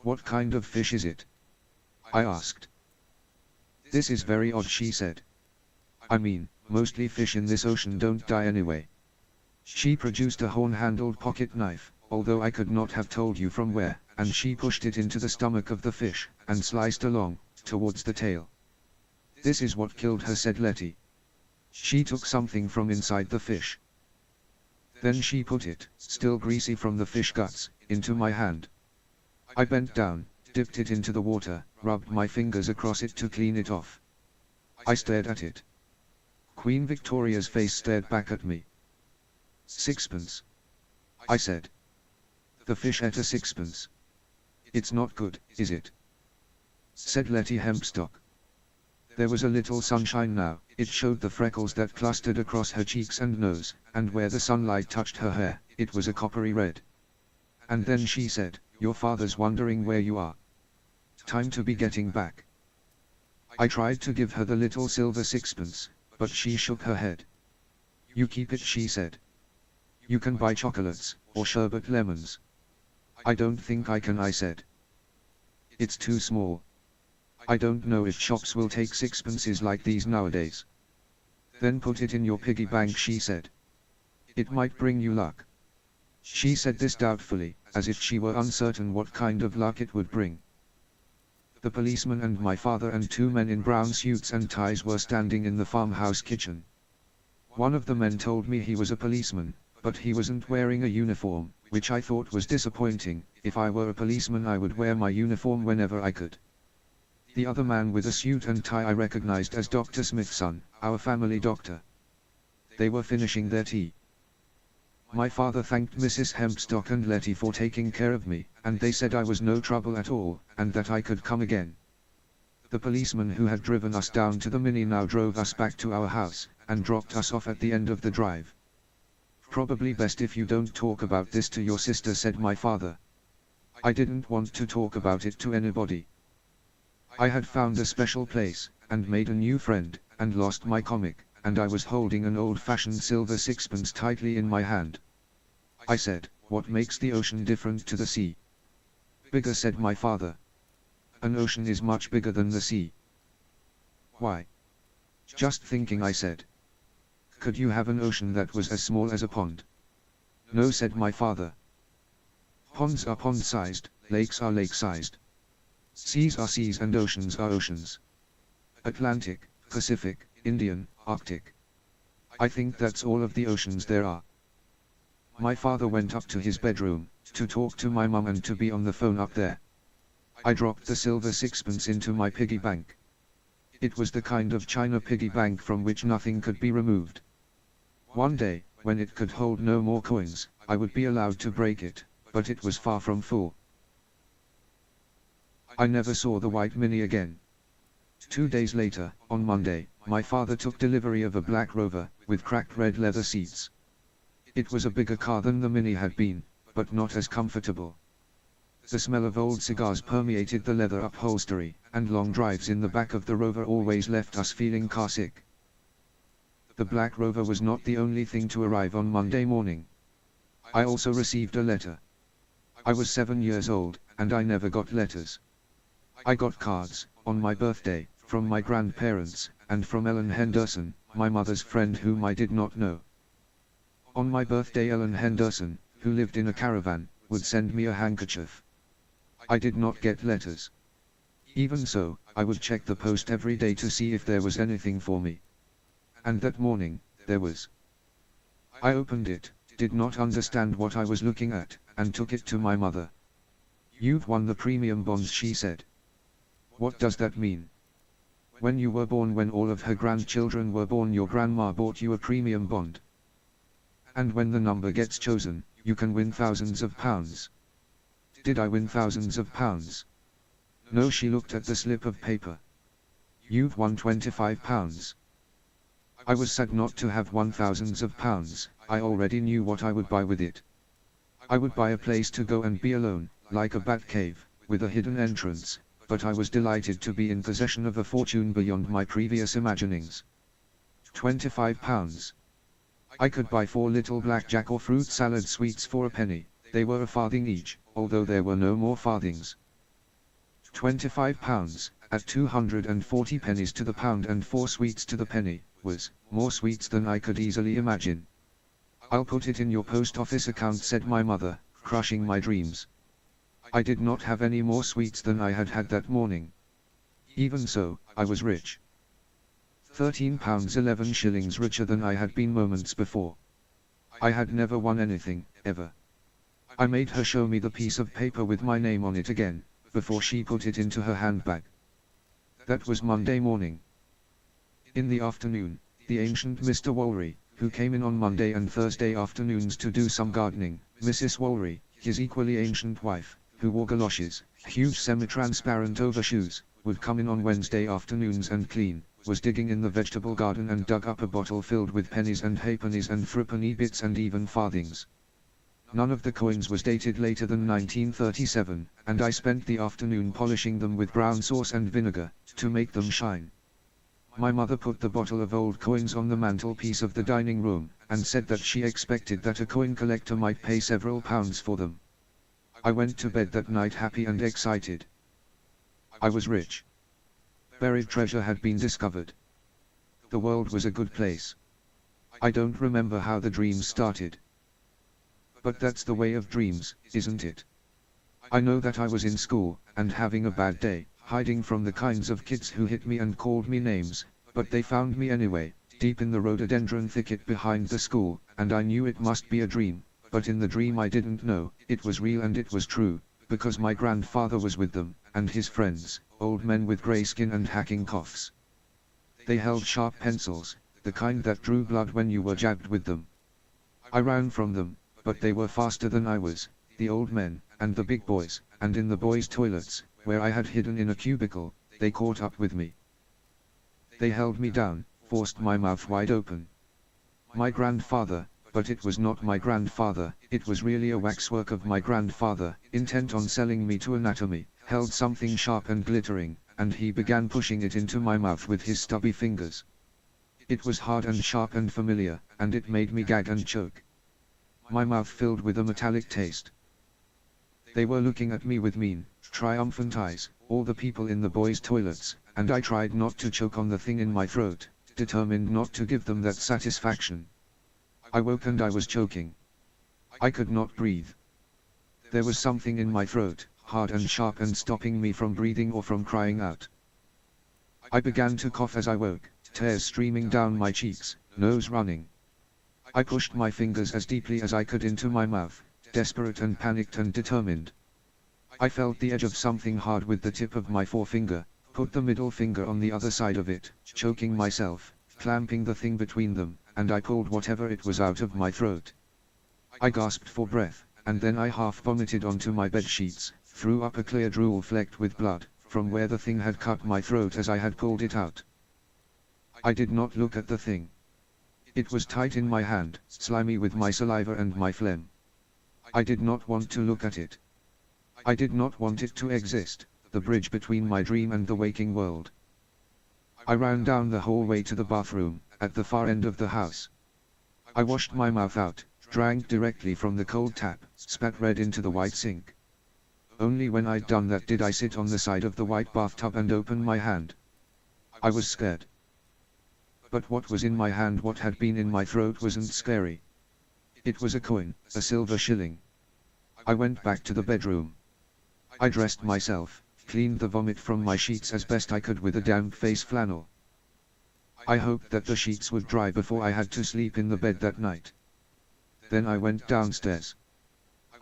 What kind of fish is it? I asked. This is very odd, she said. I mean, mostly fish in this ocean don't die anyway. She produced a horn-handled pocket knife, although I could not have told you from where, and she pushed it into the stomach of the fish, and sliced along, towards the tail. This is what killed her, said Lettie. She took something from inside the fish. Then she put it, still greasy from the fish guts, into my hand. I bent down, dipped it into the water, rubbed my fingers across it to clean it off. I stared at it. Queen Victoria's face stared back at me. Sixpence, I said. The fish ate a sixpence. It's not good, is it? Said Lettie Hempstock. There was a little sunshine now. It showed the freckles that clustered across her cheeks and nose, and where the sunlight touched her hair, it was a coppery red. And then she said, your father's wondering where you are. Time to be getting back. I tried to give her the little silver sixpence, but she shook her head. You keep it, she said. You can buy chocolates, or sherbet lemons. I don't think I can, I said. It's too small. I don't know if shops will take sixpences like these nowadays. Then put it in your piggy bank, she said. It might bring you luck. She said this doubtfully, as if she were uncertain what kind of luck it would bring. The policeman and my father and two men in brown suits and ties were standing in the farmhouse kitchen. One of the men told me he was a policeman, but he wasn't wearing a uniform, which I thought was disappointing. If I were a policeman, I would wear my uniform whenever I could. The other man with a suit and tie I recognized as Dr. Smith's son, our family doctor. They were finishing their tea. My father thanked Mrs. Hempstock and Lettie for taking care of me, and they said I was no trouble at all, and that I could come again. The policeman who had driven us down to the Mini now drove us back to our house, and dropped us off at the end of the drive. Probably best if you don't talk about this to your sister, said my father. I didn't want to talk about it to anybody. I had found a special place, and made a new friend, and lost my comic, and I was holding an old-fashioned silver sixpence tightly in my hand. I said, what makes the ocean different to the sea? Bigger, said my father. An ocean is much bigger than the sea. Why? Just thinking, I said. Could you have an ocean that was as small as a pond? No, said my father. Ponds are pond-sized, lakes are lake-sized. Seas are seas and oceans are oceans. Atlantic, Pacific, Indian, Arctic. I think that's all of the oceans there are. My father went up to his bedroom, to talk to my mum and to be on the phone up there. I dropped the silver sixpence into my piggy bank. It was the kind of china piggy bank from which nothing could be removed. One day, when it could hold no more coins, I would be allowed to break it, but it was far from full. I never saw the white Mini again. 2 days later, on Monday, my father took delivery of a black Rover, with cracked red leather seats. It was a bigger car than the Mini had been, but not as comfortable. The smell of old cigars permeated the leather upholstery, and long drives in the back of the Rover always left us feeling carsick. The black Rover was not the only thing to arrive on Monday morning. I also received a letter. I was 7 years old, and I never got letters. I got cards, on my birthday, from my grandparents, and from Ellen Henderson, my mother's friend whom I did not know. On my birthday Ellen Henderson, who lived in a caravan, would send me a handkerchief. I did not get letters. Even so, I would check the post every day to see if there was anything for me. And that morning, there was. I opened it, did not understand what I was looking at, and took it to my mother. "You've won the premium bonds," she said. "What does that mean?" "When you were born, when all of her grandchildren were born, your grandma bought you a premium bond. And when the number gets chosen, you can win thousands of pounds." Did I win thousands of pounds? No, she looked at the slip of paper. "You've won £25. I was sad not to have won thousands of pounds. I already knew what I would buy with it. I would buy a place to go and be alone, like a bat cave, with a hidden entrance, but I was delighted to be in possession of a fortune beyond my previous imaginings. £25. I could buy 4 little blackjack or fruit salad sweets for a penny. They were a farthing each, although there were no more farthings. £25, at 240 pennies to the pound and 4 sweets to the penny, was more sweets than I could easily imagine. "I'll put it in your post office account," said my mother, crushing my dreams. I did not have any more sweets than I had had that morning. Even so, I was rich. £13 11 shillings richer than I had been moments before. I had never won anything, ever. I made her show me the piece of paper with my name on it again, before she put it into her handbag. That was Monday morning. In the afternoon, the ancient Mr. Wollery, who came in on Monday and Thursday afternoons to do some gardening, Mrs. Wollery, his equally ancient wife, who wore galoshes, huge semi-transparent overshoes, would come in on Wednesday afternoons and clean, was digging in the vegetable garden and dug up a bottle filled with pennies and halfpennies and threepenny bits and even farthings. None of the coins was dated later than 1937, and I spent the afternoon polishing them with brown sauce and vinegar, to make them shine. My mother put the bottle of old coins on the mantelpiece of the dining room, and said that she expected that a coin collector might pay several pounds for them. I went to bed that night happy and excited. I was rich. Buried treasure had been discovered. The world was a good place. I don't remember how the dream started. But that's the way of dreams, isn't it? I know that I was in school, and having a bad day, hiding from the kinds of kids who hit me and called me names, but they found me anyway, deep in the rhododendron thicket behind the school, and I knew it must be a dream, but in the dream I didn't know, it was real and it was true, because my grandfather was with them, and his friends, old men with grey skin and hacking coughs. They held sharp pencils, the kind that drew blood when you were jabbed with them. I ran from them, but they were faster than I was, the old men, and the big boys, and in the boys' toilets, where I had hidden in a cubicle, they caught up with me. They held me down, forced my mouth wide open. My grandfather, but it was not my grandfather, it was really a waxwork of my grandfather, intent on selling me to anatomy, held something sharp and glittering, and he began pushing it into my mouth with his stubby fingers. It was hard and sharp and familiar, and it made me gag and choke. My mouth filled with a metallic taste. They were looking at me with mean, triumphant eyes, all the people in the boys' toilets, and I tried not to choke on the thing in my throat, determined not to give them that satisfaction. I woke and I was choking. I could not breathe. There was something in my throat, hard and sharp and stopping me from breathing or from crying out. I began to cough as I woke, tears streaming down my cheeks, nose running. I pushed my fingers as deeply as I could into my mouth, desperate and panicked and determined. I felt the edge of something hard with the tip of my forefinger, put the middle finger on the other side of it, choking myself, clamping the thing between them, and I pulled whatever it was out of my throat. I gasped for breath, and then I half vomited onto my bed sheets, threw up a clear drool flecked with blood, from where the thing had cut my throat as I had pulled it out. I did not look at the thing. It was tight in my hand, slimy with my saliva and my phlegm. I did not want to look at it. I did not want it to exist, the bridge between my dream and the waking world. I ran down the hallway to the bathroom, at the far end of the house. I washed my mouth out, drank directly from the cold tap, spat red into the white sink. Only when I'd done that did I sit on the side of the white bathtub and open my hand. I was scared. But what was in my hand, what had been in my throat, wasn't scary. It was a coin, a silver shilling. I went back to the bedroom. I dressed myself, cleaned the vomit from my sheets as best I could with a damp face flannel. I hoped that the sheets would dry before I had to sleep in the bed that night. Then I went downstairs.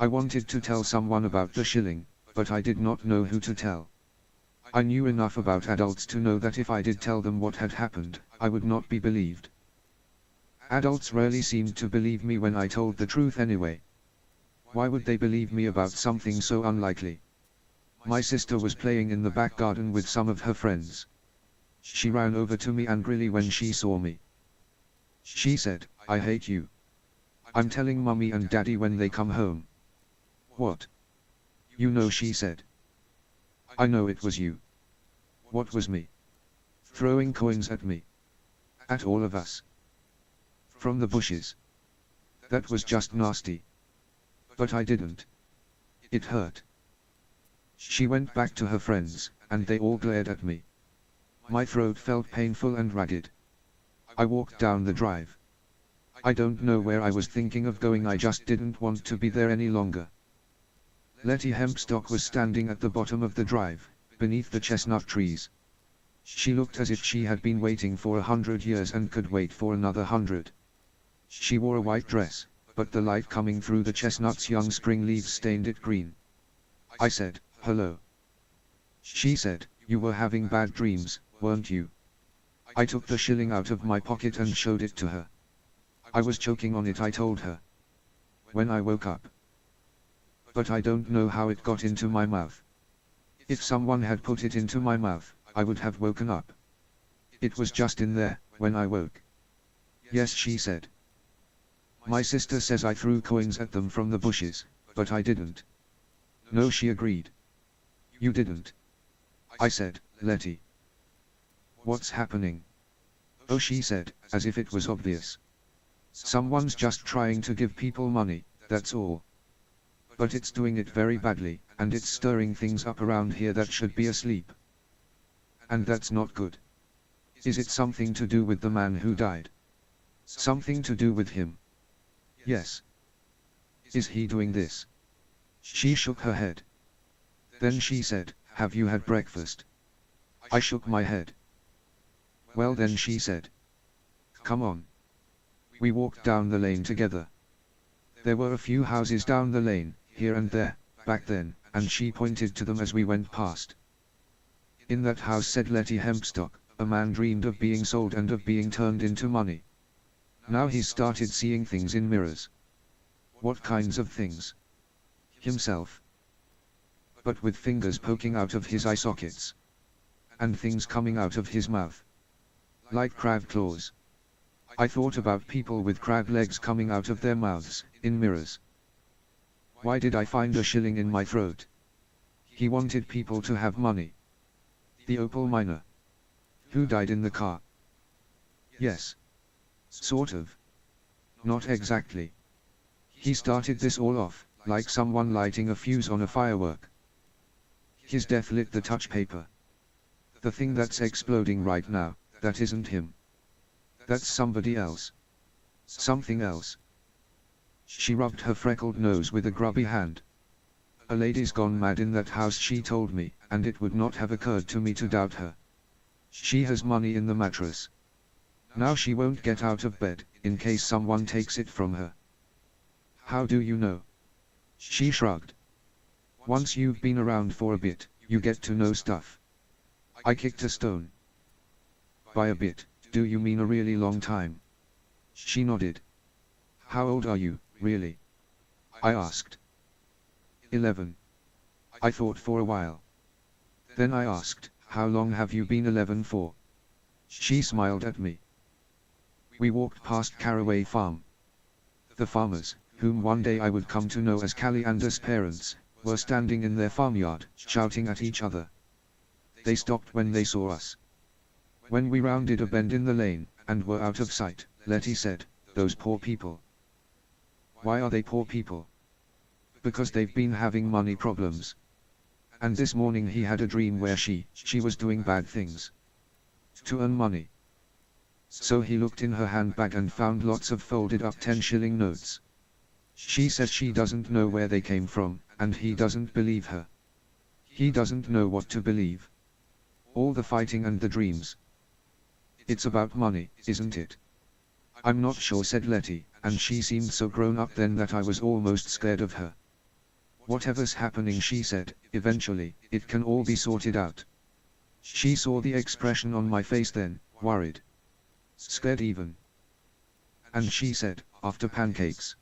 I wanted to tell someone about the shilling, but I did not know who to tell. I knew enough about adults to know that if I did tell them what had happened, I would not be believed. Adults rarely seemed to believe me when I told the truth anyway. Why would they believe me about something so unlikely? My sister was playing in the back garden with some of her friends. She ran over to me angrily when she saw me. She said, "I hate you. I'm telling Mummy and Daddy when they come home." "What?" "You know," she said. "I know it was you." "What was me?" "Throwing coins at me. At all of us. From the bushes. That was just nasty. But I didn't. It hurt." She went back to her friends, and they all glared at me. My throat felt painful and ragged. I walked down the drive. I don't know where I was thinking of going, I just didn't want to be there any longer. Lettie Hempstock was standing at the bottom of the drive, beneath the chestnut trees. She looked as if she had been waiting for 100 years and could wait for another 100. She wore a white dress, but the light coming through the chestnut's young spring leaves stained it green. I said, "Hello." She said, "You were having bad dreams, weren't you?" I took the shilling out of my pocket and showed it to her. "I was choking on it," I told her, "when I woke up. But I don't know how it got into my mouth. If someone had put it into my mouth, I would have woken up. It was just in there, when I woke." "Yes," she said. "My sister says I threw coins at them from the bushes, but I didn't." "No," she agreed. "You didn't." I said, "Lettie. What's happening?" "Oh," she said, as if it was obvious. "Someone's just trying to give people money, that's all. But it's doing it very badly, and it's stirring things up around here that should be asleep. And that's not good. Is it something to do with the man who died? Something to do with him?" "Yes." "Is he doing this?" She shook her head. Then she said, "Have you had breakfast?" I shook my head. "Well then," she said, "come on." We walked down the lane together. There were a few houses down the lane, here and there, back then, and she pointed to them as we went past. "In that house," said Lettie Hempstock, "a man dreamed of being sold and of being turned into money. Now he's started seeing things in mirrors." "What kinds of things?" "Himself. But with fingers poking out of his eye sockets. And things coming out of his mouth. Like crab claws." I thought about people with crab legs coming out of their mouths, in mirrors. Why did I find a shilling in my throat? He wanted people to have money. The opal miner. Who died in the car? Yes. Sort of. Not exactly. He started this all off, like someone lighting a fuse on a firework. His death lit the touch paper. The thing that's exploding right now, that isn't him. That's somebody else. Something else." She rubbed her freckled nose with a grubby hand. "A lady's gone mad in that house," she told me, and it would not have occurred to me to doubt her. "She has money in the mattress. Now she won't get out of bed, in case someone takes it from her." "How do you know?" She shrugged. "Once you've been around for a bit, you get to know stuff." I kicked a stone. "By a bit, do you mean a really long time?" She nodded. "How old are you, really?" I asked. 11. I thought for a while. Then I asked, "How long have you been 11 for?" She smiled at me. We walked past Caraway Farm. The farmers, whom one day I would come to know as Callie and as parents, were standing in their farmyard, shouting at each other. They stopped when they saw us. When we rounded a bend in the lane, and were out of sight, Lettie said, "Those poor people." "Why are they poor people?" "Because they've been having money problems. And this morning he had a dream where she was doing bad things to earn money. So he looked in her handbag and found lots of folded up 10-shilling notes. She says she doesn't know where they came from, and he doesn't believe her. He doesn't know what to believe. All the fighting and the dreams. It's about money, isn't it? I'm not sure, said Lettie, and she seemed so grown up then that I was almost scared of her. Whatever's happening, she said, eventually, it can all be sorted out. She saw the expression on my face then, worried. Scared even. And she said, after pancakes.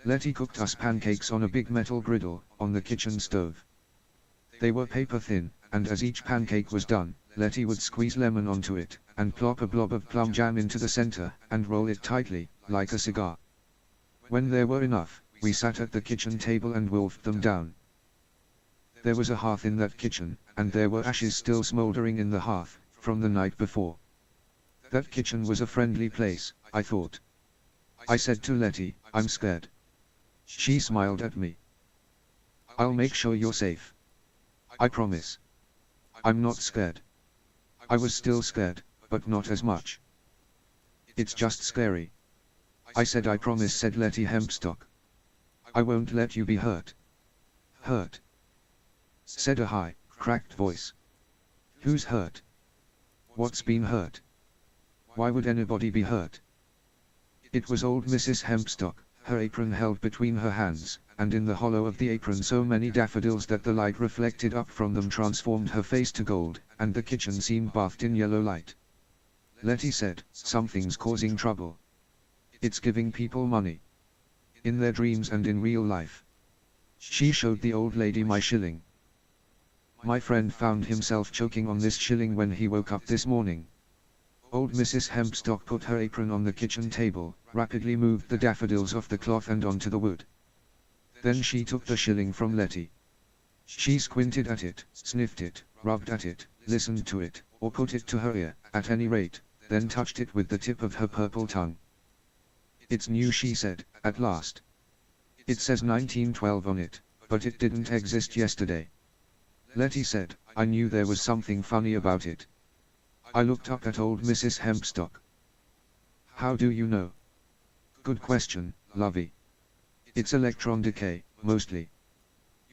Lettie cooked us pancakes on a big metal griddle, on the kitchen stove. They were paper thin, and as each pancake was done, Lettie would squeeze lemon onto it, and plop a blob of plum jam into the center, and roll it tightly, like a cigar. When there were enough, we sat at the kitchen table and wolfed them down. There was a hearth in that kitchen, and there were ashes still smoldering in the hearth, from the night before. That kitchen was a friendly place, I thought. I said to Lettie, I'm scared. She smiled at me. I'll make sure you're safe. I promise. I'm not scared. I was still scared, but not as much. It's just scary. I said I promise, said Lettie Hempstock. I won't let you be hurt. Hurt? Said a high, cracked voice. Who's hurt? What's been hurt? Why would anybody be hurt? It was old Mrs. Hempstock, her apron held between her hands, and in the hollow of the apron so many daffodils that the light reflected up from them transformed her face to gold, and the kitchen seemed bathed in yellow light. Lettie said, something's causing trouble. It's giving people money. In their dreams and in real life. She showed the old lady my shilling. My friend found himself choking on this shilling when he woke up this morning. Old Mrs. Hempstock put her apron on the kitchen table, rapidly moved the daffodils off the cloth and onto the wood. Then she took the shilling from Lettie. She squinted at it, sniffed it, rubbed at it, listened to it, or put it to her ear, at any rate, then touched it with the tip of her purple tongue. It's new, she said, at last. It says 1912 on it, but it didn't exist yesterday. Lettie said, I knew there was something funny about it. I looked up at old Mrs. Hempstock. How do you know? Good question, lovey. It's electron decay, mostly.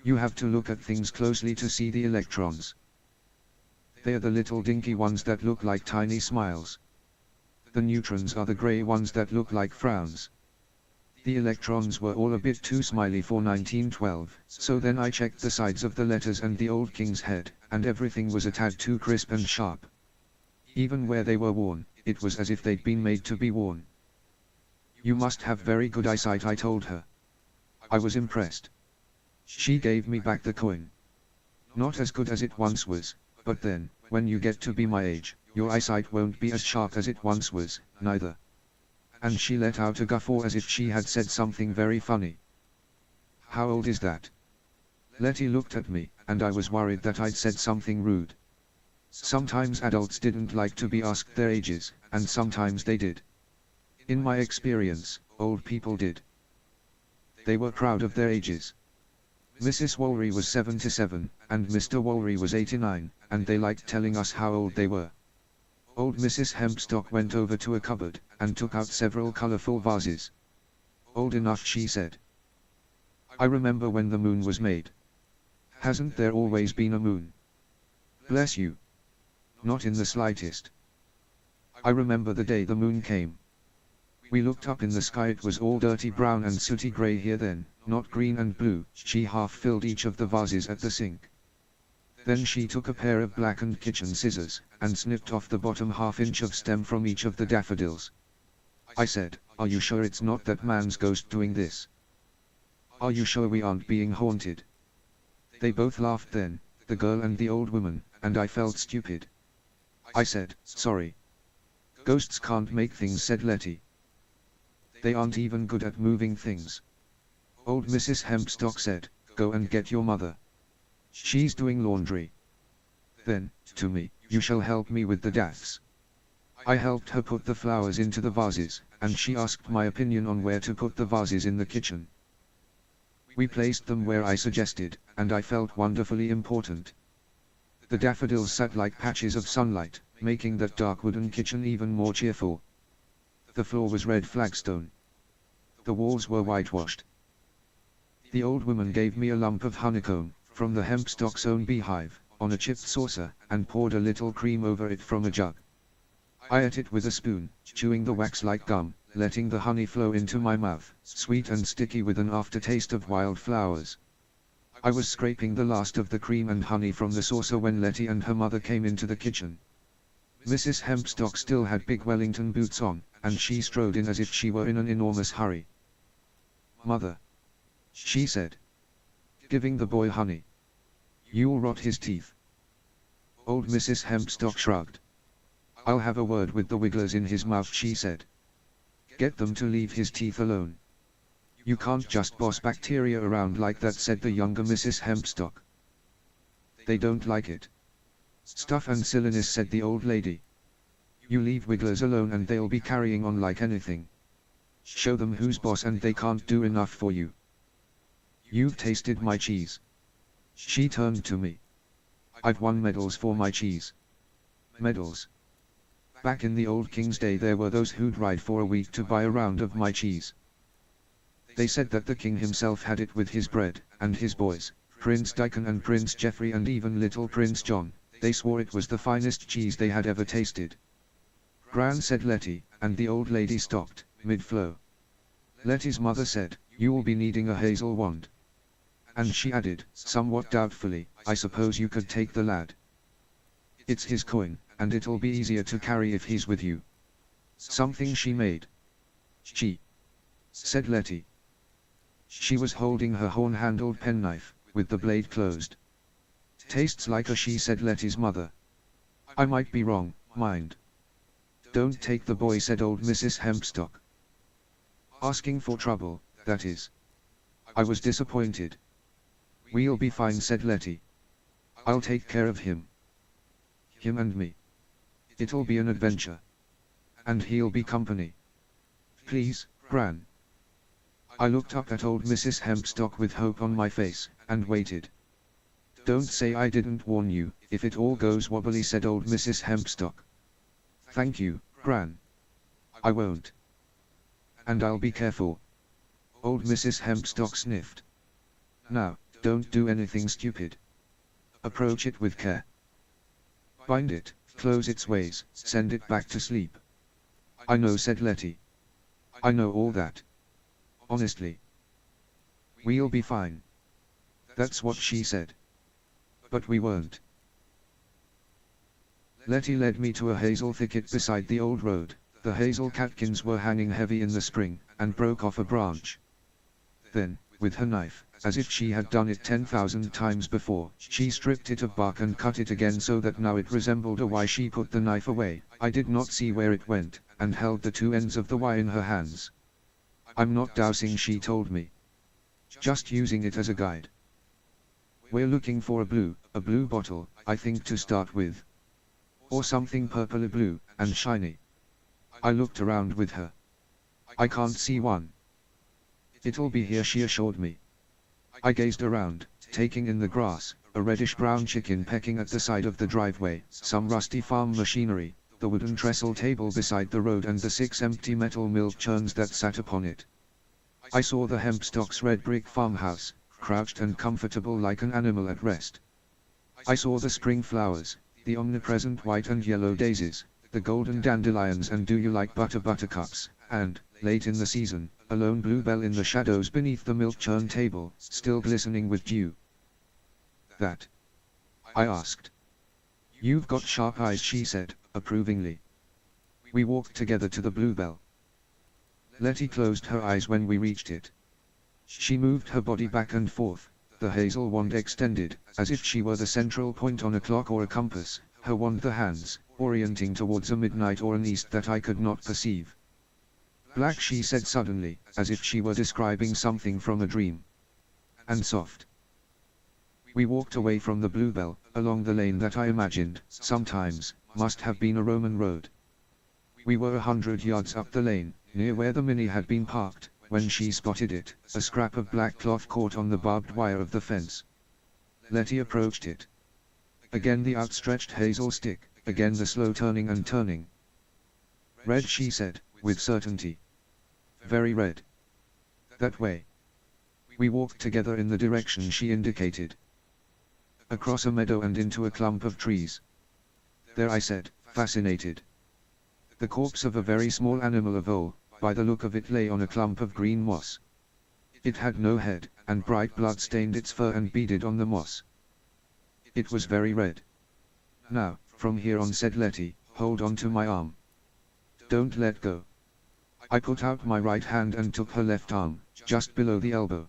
You have to look at things closely to see the electrons. They're the little dinky ones that look like tiny smiles. The neutrons are the grey ones that look like frowns. The electrons were all a bit too smiley for 1912, so then I checked the sides of the letters and the old king's head, and everything was a tad too crisp and sharp. Even where they were worn, it was as if they'd been made to be worn. You must have very good eyesight, I told her. I was impressed. She gave me back the coin. Not as good as it once was, but then, when you get to be my age, your eyesight won't be as sharp as it once was, neither. And she let out a guffaw as if she had said something very funny. How old is that? Lettie looked at me, and I was worried that I'd said something rude. Sometimes adults didn't like to be asked their ages, and sometimes they did. In my experience, old people did. They were proud of their ages. Mrs. Walry was 77, and Mr. Walry was 89, and they liked telling us how old they were. Old Mrs. Hempstock went over to a cupboard, and took out several colorful vases. Old enough, she said. I remember when the moon was made. Hasn't there always been a moon? Bless you. Not in the slightest. I remember the day the moon came. We looked up in the sky, it was all dirty brown and sooty grey here then, not green and blue. She half filled each of the vases at the sink. Then she took a pair of blackened kitchen scissors, and snipped off the bottom half-inch of stem from each of the daffodils. I said, are you sure it's not that man's ghost doing this? Are you sure we aren't being haunted? They both laughed then, the girl and the old woman, and I felt stupid. I said, sorry. Ghosts can't make things, said Lettie. They aren't even good at moving things. Old Mrs. Hempstock said, go and get your mother. She's doing laundry. Then, to me, you shall help me with the daffs. I helped her put the flowers into the vases, and she asked my opinion on where to put the vases in the kitchen. We placed them where I suggested, and I felt wonderfully important. The daffodils sat like patches of sunlight, making that dark wooden kitchen even more cheerful. The floor was red flagstone. The walls were whitewashed. The old woman gave me a lump of honeycomb, from the Hempstock's own beehive, on a chipped saucer, and poured a little cream over it from a jug. I ate it with a spoon, chewing the wax like gum, letting the honey flow into my mouth, sweet and sticky with an aftertaste of wild flowers. I was scraping the last of the cream and honey from the saucer when Lettie and her mother came into the kitchen. Mrs. Hempstock still had big Wellington boots on, and she strode in as if she were in an enormous hurry. "Mother," she said, giving the boy honey. "You'll rot his teeth." Old Mrs. Hempstock shrugged. "I'll have a word with the wigglers in his mouth," she said. "Get them to leave his teeth alone." "You can't just boss bacteria around like that," said the younger Mrs. Hempstock. "They don't like it." "Stuff and silliness," said the old lady. "You leave wigglers alone and they'll be carrying on like anything. Show them who's boss and they can't do enough for you." "You've tasted my cheese." She turned to me. "I've won medals for my cheese." Medals? Back in the old king's day there were those who'd ride for a week to buy a round of my cheese. They said that the king himself had it with his bread, and his boys, Prince Dickon and Prince Geoffrey and even little Prince John. They swore it was the finest cheese they had ever tasted. "Gran," said Lettie, and the old lady stopped, mid-flow. Lettie's mother said, "You'll be needing a hazel wand." And she added, somewhat doubtfully, "I suppose you could take the lad. It's his coin, and it'll be easier to carry if he's with you." "Something she made." "She," said Lettie. She was holding her horn-handled penknife, with the blade closed. "Tastes like a she," said Lettie's mother. "I might be wrong, mind." "Don't take the boy," said old Mrs. Hempstock. "Asking for trouble, that is." I was disappointed. "We'll be fine," said Lettie. "I'll take care of him. Him and me. It'll be an adventure. And he'll be company. Please, Gran." I looked up at old Mrs. Hempstock with hope on my face, and waited. "Don't say I didn't warn you, if it all goes wobbly," said old Mrs. Hempstock. "Thank you, Gran. I won't. And I'll be careful." Old Mrs. Hempstock sniffed. "Now, don't do anything stupid. Approach it with care. Bind it, close its ways, send it back to sleep." "I know," said Lettie. "I know all that. Honestly. We'll be fine." That's what she said. But we weren't. Lettie led me to a hazel thicket beside the old road. The hazel catkins were hanging heavy in the spring, and broke off a branch. Then, with her knife, as if she had done it 10,000 times before, she stripped it of bark and cut it again so that now it resembled a Y. She put the knife away, I did not see where it went, and held the two ends of the Y in her hands. "I'm not dowsing," she told me. "Just using it as a guide. We're looking for a blue bottle, I think, to start with. Or something purpley blue, and shiny." I looked around with her. "I can't see one." "It'll be here," she assured me. I gazed around, taking in the grass, a reddish-brown chicken pecking at the side of the driveway, some rusty farm machinery, the wooden trestle table beside the road and the 6 empty metal milk churns that sat upon it. I saw the Hempstock's red brick farmhouse, crouched and comfortable like an animal at rest. I saw the spring flowers, the omnipresent white and yellow daisies, the golden dandelions and do you like butter buttercups, and, late in the season, a lone bluebell in the shadows beneath the milk churn table, still glistening with dew. "That?" I asked. "You've got sharp eyes," she said, approvingly. We walked together to the bluebell. Lettie closed her eyes when we reached it. She moved her body back and forth, the hazel wand extended, as if she were the central point on a clock or a compass, her wand the hands, orienting towards a midnight or an east that I could not perceive. "Black," she said suddenly, as if she were describing something from a dream. "And soft." We walked away from the bluebell, along the lane that I imagined, sometimes, must have been a Roman road. We were 100 yards up the lane, near where the Mini had been parked, When she spotted it, a scrap of black cloth caught on the barbed wire of the fence. Lettie approached it. Again the outstretched hazel stick, again the slow turning and turning. Red, she said, with certainty. Very red. That way. We walked together in the direction she indicated. Across a meadow and into a clump of trees. There, I said, fascinated. The corpse of a very small animal, a vole, by the look of it, lay on a clump of green moss. It had no head, and bright blood stained its fur and beaded on the moss. It was very red. Now, from here on, said Lettie, hold on to my arm. Don't let go. I put out my right hand and took her left arm, just below the elbow.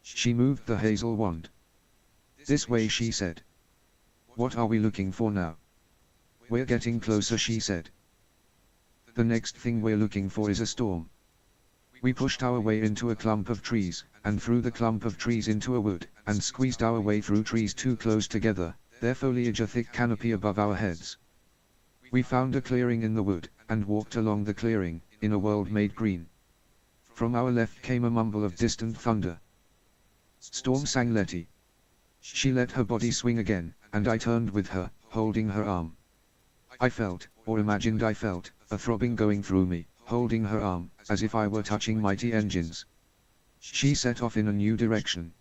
She moved the hazel wand. This way, she said. What are we looking for now? We're getting closer, she said. The next thing we're looking for is a storm. We pushed our way into a clump of trees, and through the clump of trees into a wood, and squeezed our way through trees too close together, their foliage a thick canopy above our heads. We found a clearing in the wood, and walked along the clearing, in a world made green. From our left came a mumble of distant thunder. Storm, sang Lettie. She let her body swing again, and I turned with her, holding her arm. I felt, or imagined I felt, a throbbing going through me, holding her arm, as if I were touching mighty engines. She set off in a new direction.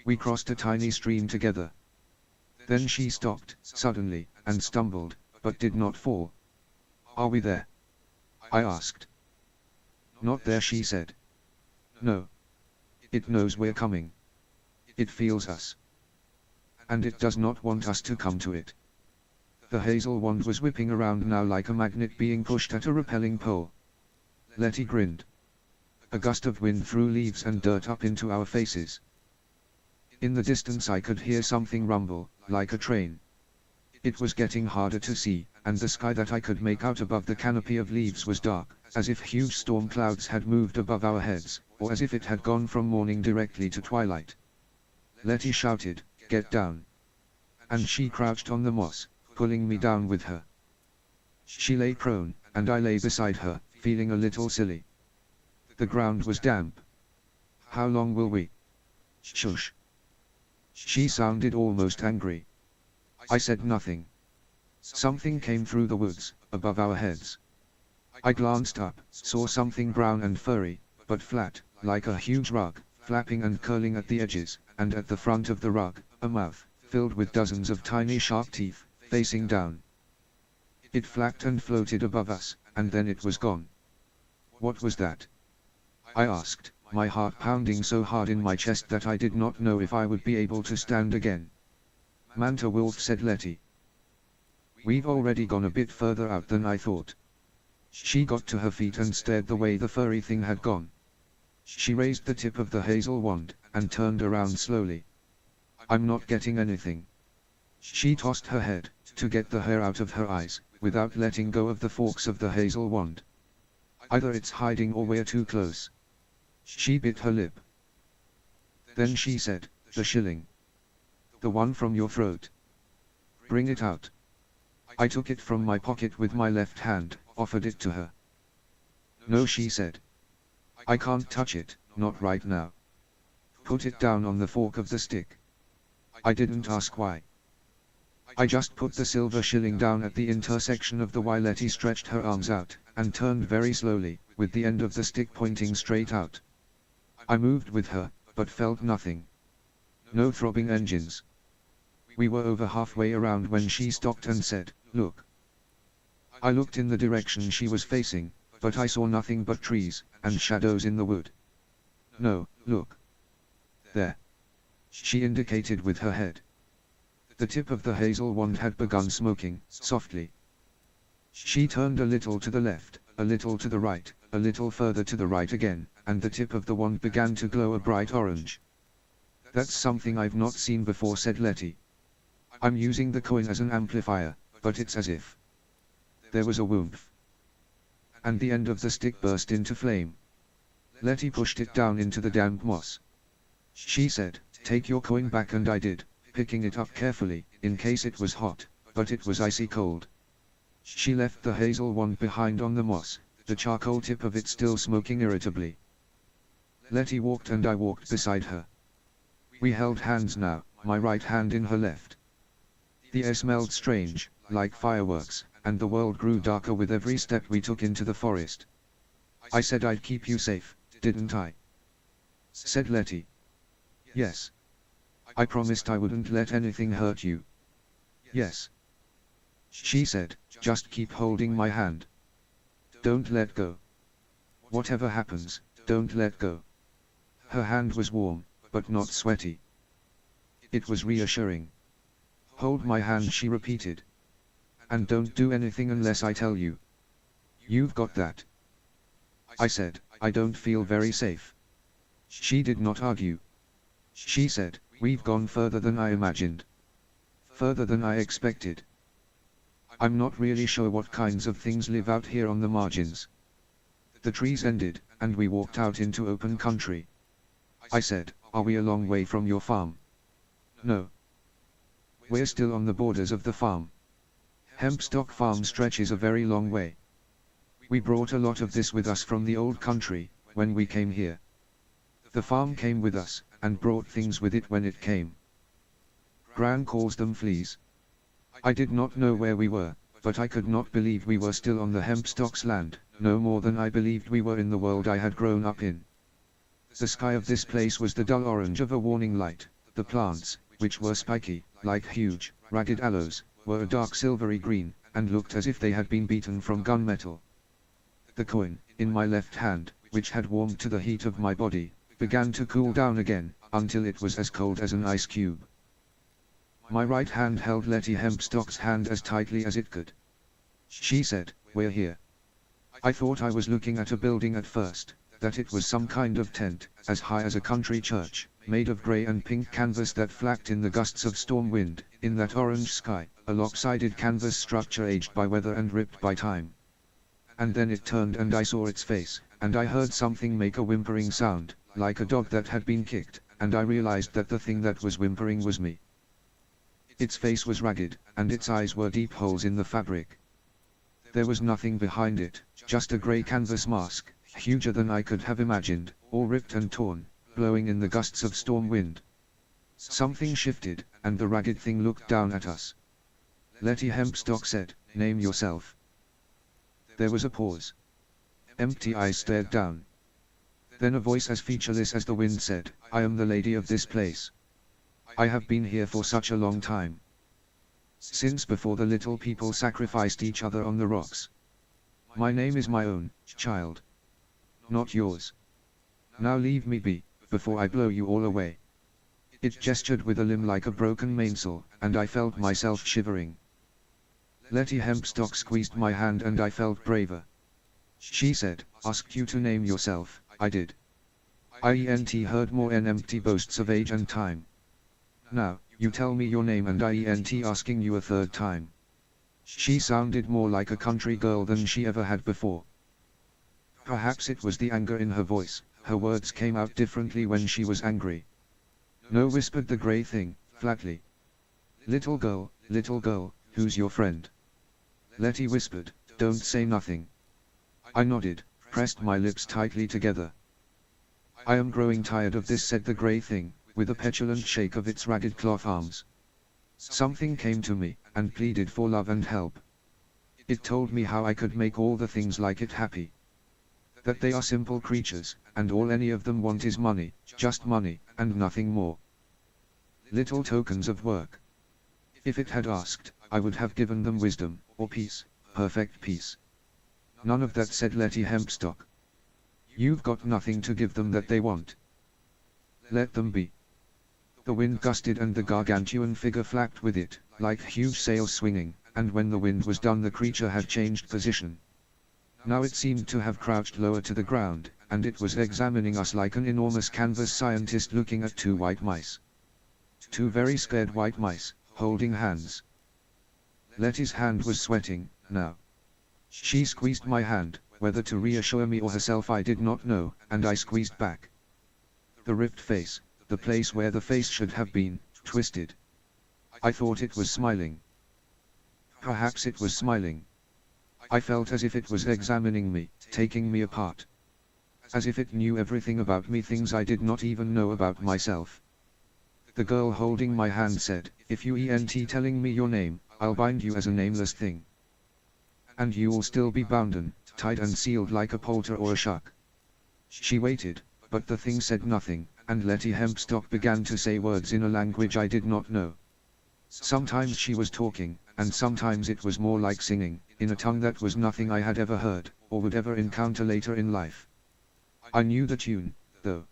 We crossed a tiny stream together. Then she stopped, suddenly, and stumbled, but did not fall. Are we there? I asked. Not there, she said. No. It knows we're coming. It feels us. And it does not want us to come to it. The hazel wand was whipping around now like a magnet being pushed at a repelling pole. Lettie grinned. A gust of wind threw leaves and dirt up into our faces. In the distance I could hear something rumble, like a train. It was getting harder to see, and the sky that I could make out above the canopy of leaves was dark, as if huge storm clouds had moved above our heads, or as if it had gone from morning directly to twilight. Lettie shouted, "Get down!" And she crouched on the moss, pulling me down with her. She lay prone, and I lay beside her, feeling a little silly. The ground was damp. How long will we? Shush. She sounded almost angry. I said nothing. Something came through the woods, above our heads. I glanced up, saw something brown and furry, but flat, like a huge rug, flapping and curling at the edges, and at the front of the rug, a mouth, filled with dozens of tiny sharp teeth, facing down. It flapped and floated above us, and then it was gone. What was that? I asked, my heart pounding so hard in my chest that I did not know if I would be able to stand again. Manta wolf, said Lettie. We've already gone a bit further out than I thought. She got to her feet and stared the way the furry thing had gone. She raised the tip of the hazel wand, and turned around slowly. I'm not getting anything. She tossed her head, to get the hair out of her eyes, without letting go of the forks of the hazel wand. Either it's hiding or we're too close. She bit her lip. Then she said, the shilling. The one from your throat. Bring it out. I took it from my pocket with my left hand, offered it to her. No, she said. I can't touch it, not right now. Put it down on the fork of the stick. I didn't ask why. I just put the silver shilling down at the intersection of the Y. Lettie stretched her arms out, and turned very slowly, with the end of the stick pointing straight out. I moved with her, but felt nothing. No throbbing engines. We were over halfway around when she stopped and said, look. I looked in the direction she was facing, but I saw nothing but trees, and shadows in the wood. No, look. There. She indicated with her head. The tip of the hazel wand had begun smoking, softly. She turned a little to the left, a little to the right, a little further to the right again, and the tip of the wand began to glow a bright orange. That's something I've not seen before, said Lettie. I'm using the coin as an amplifier, but it's as if there was a woomph. And the end of the stick burst into flame. Lettie pushed it down into the damp moss. She said, take your coin back, and I did, picking it up carefully, in case it was hot, but it was icy cold. She left the hazel wand behind on the moss, the charcoal tip of it still smoking irritably. Lettie walked and I walked beside her. We held hands now, my right hand in her left. The air smelled strange, like fireworks, and the world grew darker with every step we took into the forest. I said I'd keep you safe, didn't I? Said Lettie. Yes. I promised I wouldn't let anything hurt you. Yes. She said, just keep holding my hand. Don't let go. Whatever happens, don't let go. Her hand was warm, but not sweaty. It was reassuring. Hold my hand, she repeated. And don't do anything unless I tell you. You've got that. I said, I don't feel very safe. She did not argue. She said, we've gone further than I imagined. Further than I expected. I'm not really sure what kinds of things live out here on the margins. The trees ended, and we walked out into open country. I said, are we a long way from your farm? No. We're still on the borders of the farm. Hempstock Farm stretches a very long way. We brought a lot of this with us from the old country, when we came here. The farm came with us, and brought things with it when it came. Gran calls them fleas. I did not know where we were, but I could not believe we were still on the Hempstock's land, no more than I believed we were in the world I had grown up in. The sky of this place was the dull orange of a warning light. The plants, which were spiky, like huge, ragged aloes, were a dark silvery green, and looked as if they had been beaten from gunmetal. The coin, in my left hand, which had warmed to the heat of my body, began to cool down again, until it was as cold as an ice cube. My right hand held Lettie Hempstock's hand as tightly as it could. She said, we're here. I thought I was looking at a building at first, that it was some kind of tent, as high as a country church, made of grey and pink canvas that flapped in the gusts of storm wind, in that orange sky, a lopsided canvas structure aged by weather and ripped by time. And then it turned and I saw its face, and I heard something make a whimpering sound, like a dog that had been kicked, and I realized that the thing that was whimpering was me. Its face was ragged, and its eyes were deep holes in the fabric. There was nothing behind it, just a grey canvas mask, huger than I could have imagined, all ripped and torn, blowing in the gusts of storm wind. Something shifted, and the ragged thing looked down at us. Lettie Hempstock said, name yourself. There was a pause. Empty eyes stared down. Then a voice as featureless as the wind said, I am the lady of this place. I have been here for such a long time. Since before the little people sacrificed each other on the rocks. My name is my own, child. Not yours. Now leave me be, before I blow you all away. It gestured with a limb like a broken mainsail, and I felt myself shivering. Lettie Hempstock squeezed my hand and I felt braver. She said, asked you to name yourself, I did. I heard more empty boasts of age and time. Now, you tell me your name and I asking you a third time. She sounded more like a country girl than she ever had before. Perhaps it was the anger in her voice, her words came out differently when she was angry. No, whispered the grey thing, flatly. Little girl, who's your friend? Lettie whispered, don't say nothing. I nodded, pressed my lips tightly together. I am growing tired of this, said the grey thing, with a petulant shake of its ragged cloth arms. Something came to me, and pleaded for love and help. It told me how I could make all the things like it happy. That they are simple creatures, and all any of them want is money, just money, and nothing more. Little tokens of work. If it had asked, I would have given them wisdom, or peace, perfect peace. None of that, said Lettie Hempstock. You've got nothing to give them that they want. Let them be. The wind gusted and the gargantuan figure flapped with it, like huge sails swinging, and when the wind was done the creature had changed position. Now it seemed to have crouched lower to the ground, and it was examining us like an enormous canvas scientist looking at two white mice. Two very scared white mice, holding hands. Lettie's hand was sweating, now. She squeezed my hand, whether to reassure me or herself I did not know, and I squeezed back. The ripped face, the place where the face should have been, twisted. I thought it was smiling. Perhaps it was smiling. I felt as if it was examining me, taking me apart. As if it knew everything about me, things I did not even know about myself. The girl holding my hand said, "If you ain't telling me your name, I'll bind you as a nameless thing. And you'll still be bounden, tied and sealed like a poulter or a shuck." She waited, but the thing said nothing, and Lettie Hempstock began to say words in a language I did not know. Sometimes she was talking, and sometimes it was more like singing, in a tongue that was nothing I had ever heard, or would ever encounter later in life. I knew the tune, though.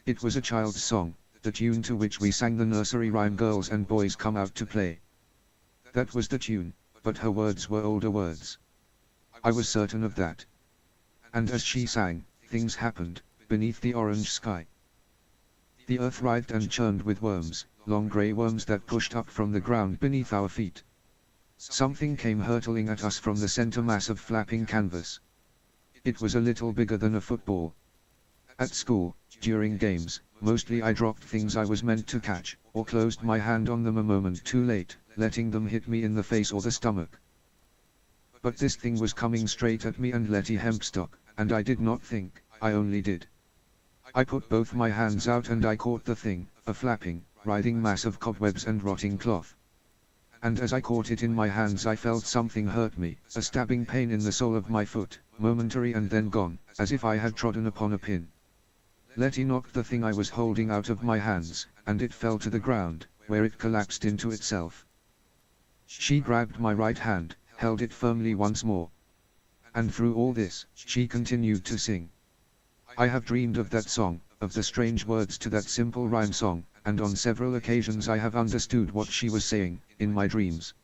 It was a child's song, the tune to which we sang the nursery rhyme "Girls and Boys Come Out to Play." That was the tune, but her words were older words. I was certain of that. And as she sang, things happened, beneath the orange sky. The earth writhed and churned with worms, long grey worms that pushed up from the ground beneath our feet. Something came hurtling at us from the center mass of flapping canvas. It was a little bigger than a football. At school, during games, mostly I dropped things I was meant to catch, or closed my hand on them a moment too late, letting them hit me in the face or the stomach. But this thing was coming straight at me and Lettie Hempstock, and I did not think, I only did. I put both my hands out and I caught the thing, a flapping, writhing mass of cobwebs and rotting cloth. And as I caught it in my hands I felt something hurt me, a stabbing pain in the sole of my foot, momentary and then gone, as if I had trodden upon a pin. Lettie knocked the thing I was holding out of my hands, and it fell to the ground, where it collapsed into itself. She grabbed my right hand, held it firmly once more. And through all this, she continued to sing. I have dreamed of that song, of the strange words to that simple rhyme song, and on several occasions I have understood what she was saying, in my dreams.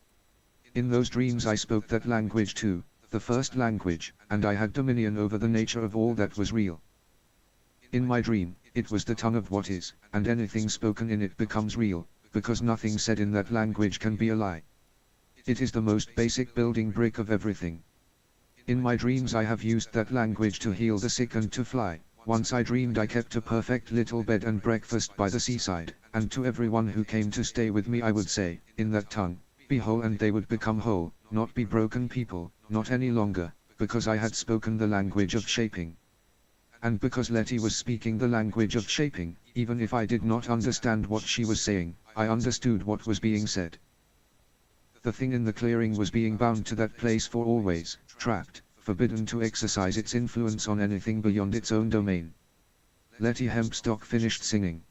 In those dreams I spoke that language too, the first language, and I had dominion over the nature of all that was real. In my dream, it was the tongue of what is, and anything spoken in it becomes real, because nothing said in that language can be a lie. It is the most basic building brick of everything. In my dreams I have used that language to heal the sick and to fly. Once I dreamed I kept a perfect little bed and breakfast by the seaside, and to everyone who came to stay with me I would say, in that tongue, "Be whole," and they would become whole, not be broken people, not any longer, because I had spoken the language of shaping. And because Lettie was speaking the language of shaping, even if I did not understand what she was saying, I understood what was being said. The thing in the clearing was being bound to that place for always, trapped, forbidden to exercise its influence on anything beyond its own domain. Lettie Hempstock finished singing.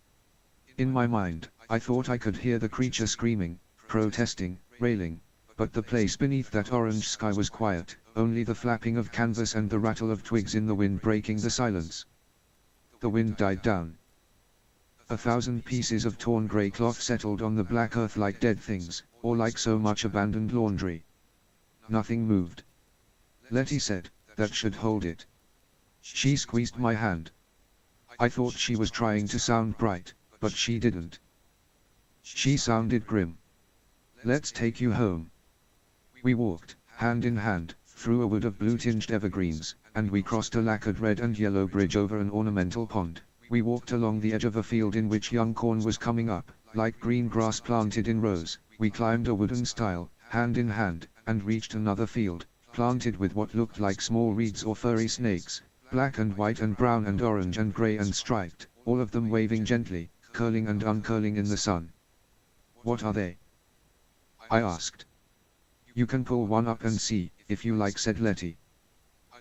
In my mind, I thought I could hear the creature screaming, protesting, railing, but the place beneath that orange sky was quiet, only the flapping of canvas and the rattle of twigs in the wind breaking the silence. The wind died down. 1,000 pieces of torn grey cloth settled on the black earth like dead things, or like so much abandoned laundry. Nothing moved. Lettie said, "That should hold it." She squeezed my hand. I thought she was trying to sound bright, but she didn't. She sounded grim. "Let's take you home." We walked, hand in hand, through a wood of blue-tinged evergreens, and we crossed a lacquered red and yellow bridge over an ornamental pond. We walked along the edge of a field in which young corn was coming up, like green grass planted in rows. We climbed a wooden stile, hand in hand, and reached another field, planted with what looked like small reeds or furry snakes, black and white and brown and orange and grey and striped, all of them waving gently, curling and uncurling in the sun. "What are they?" I asked. "You can pull one up and see, if you like," said Lettie.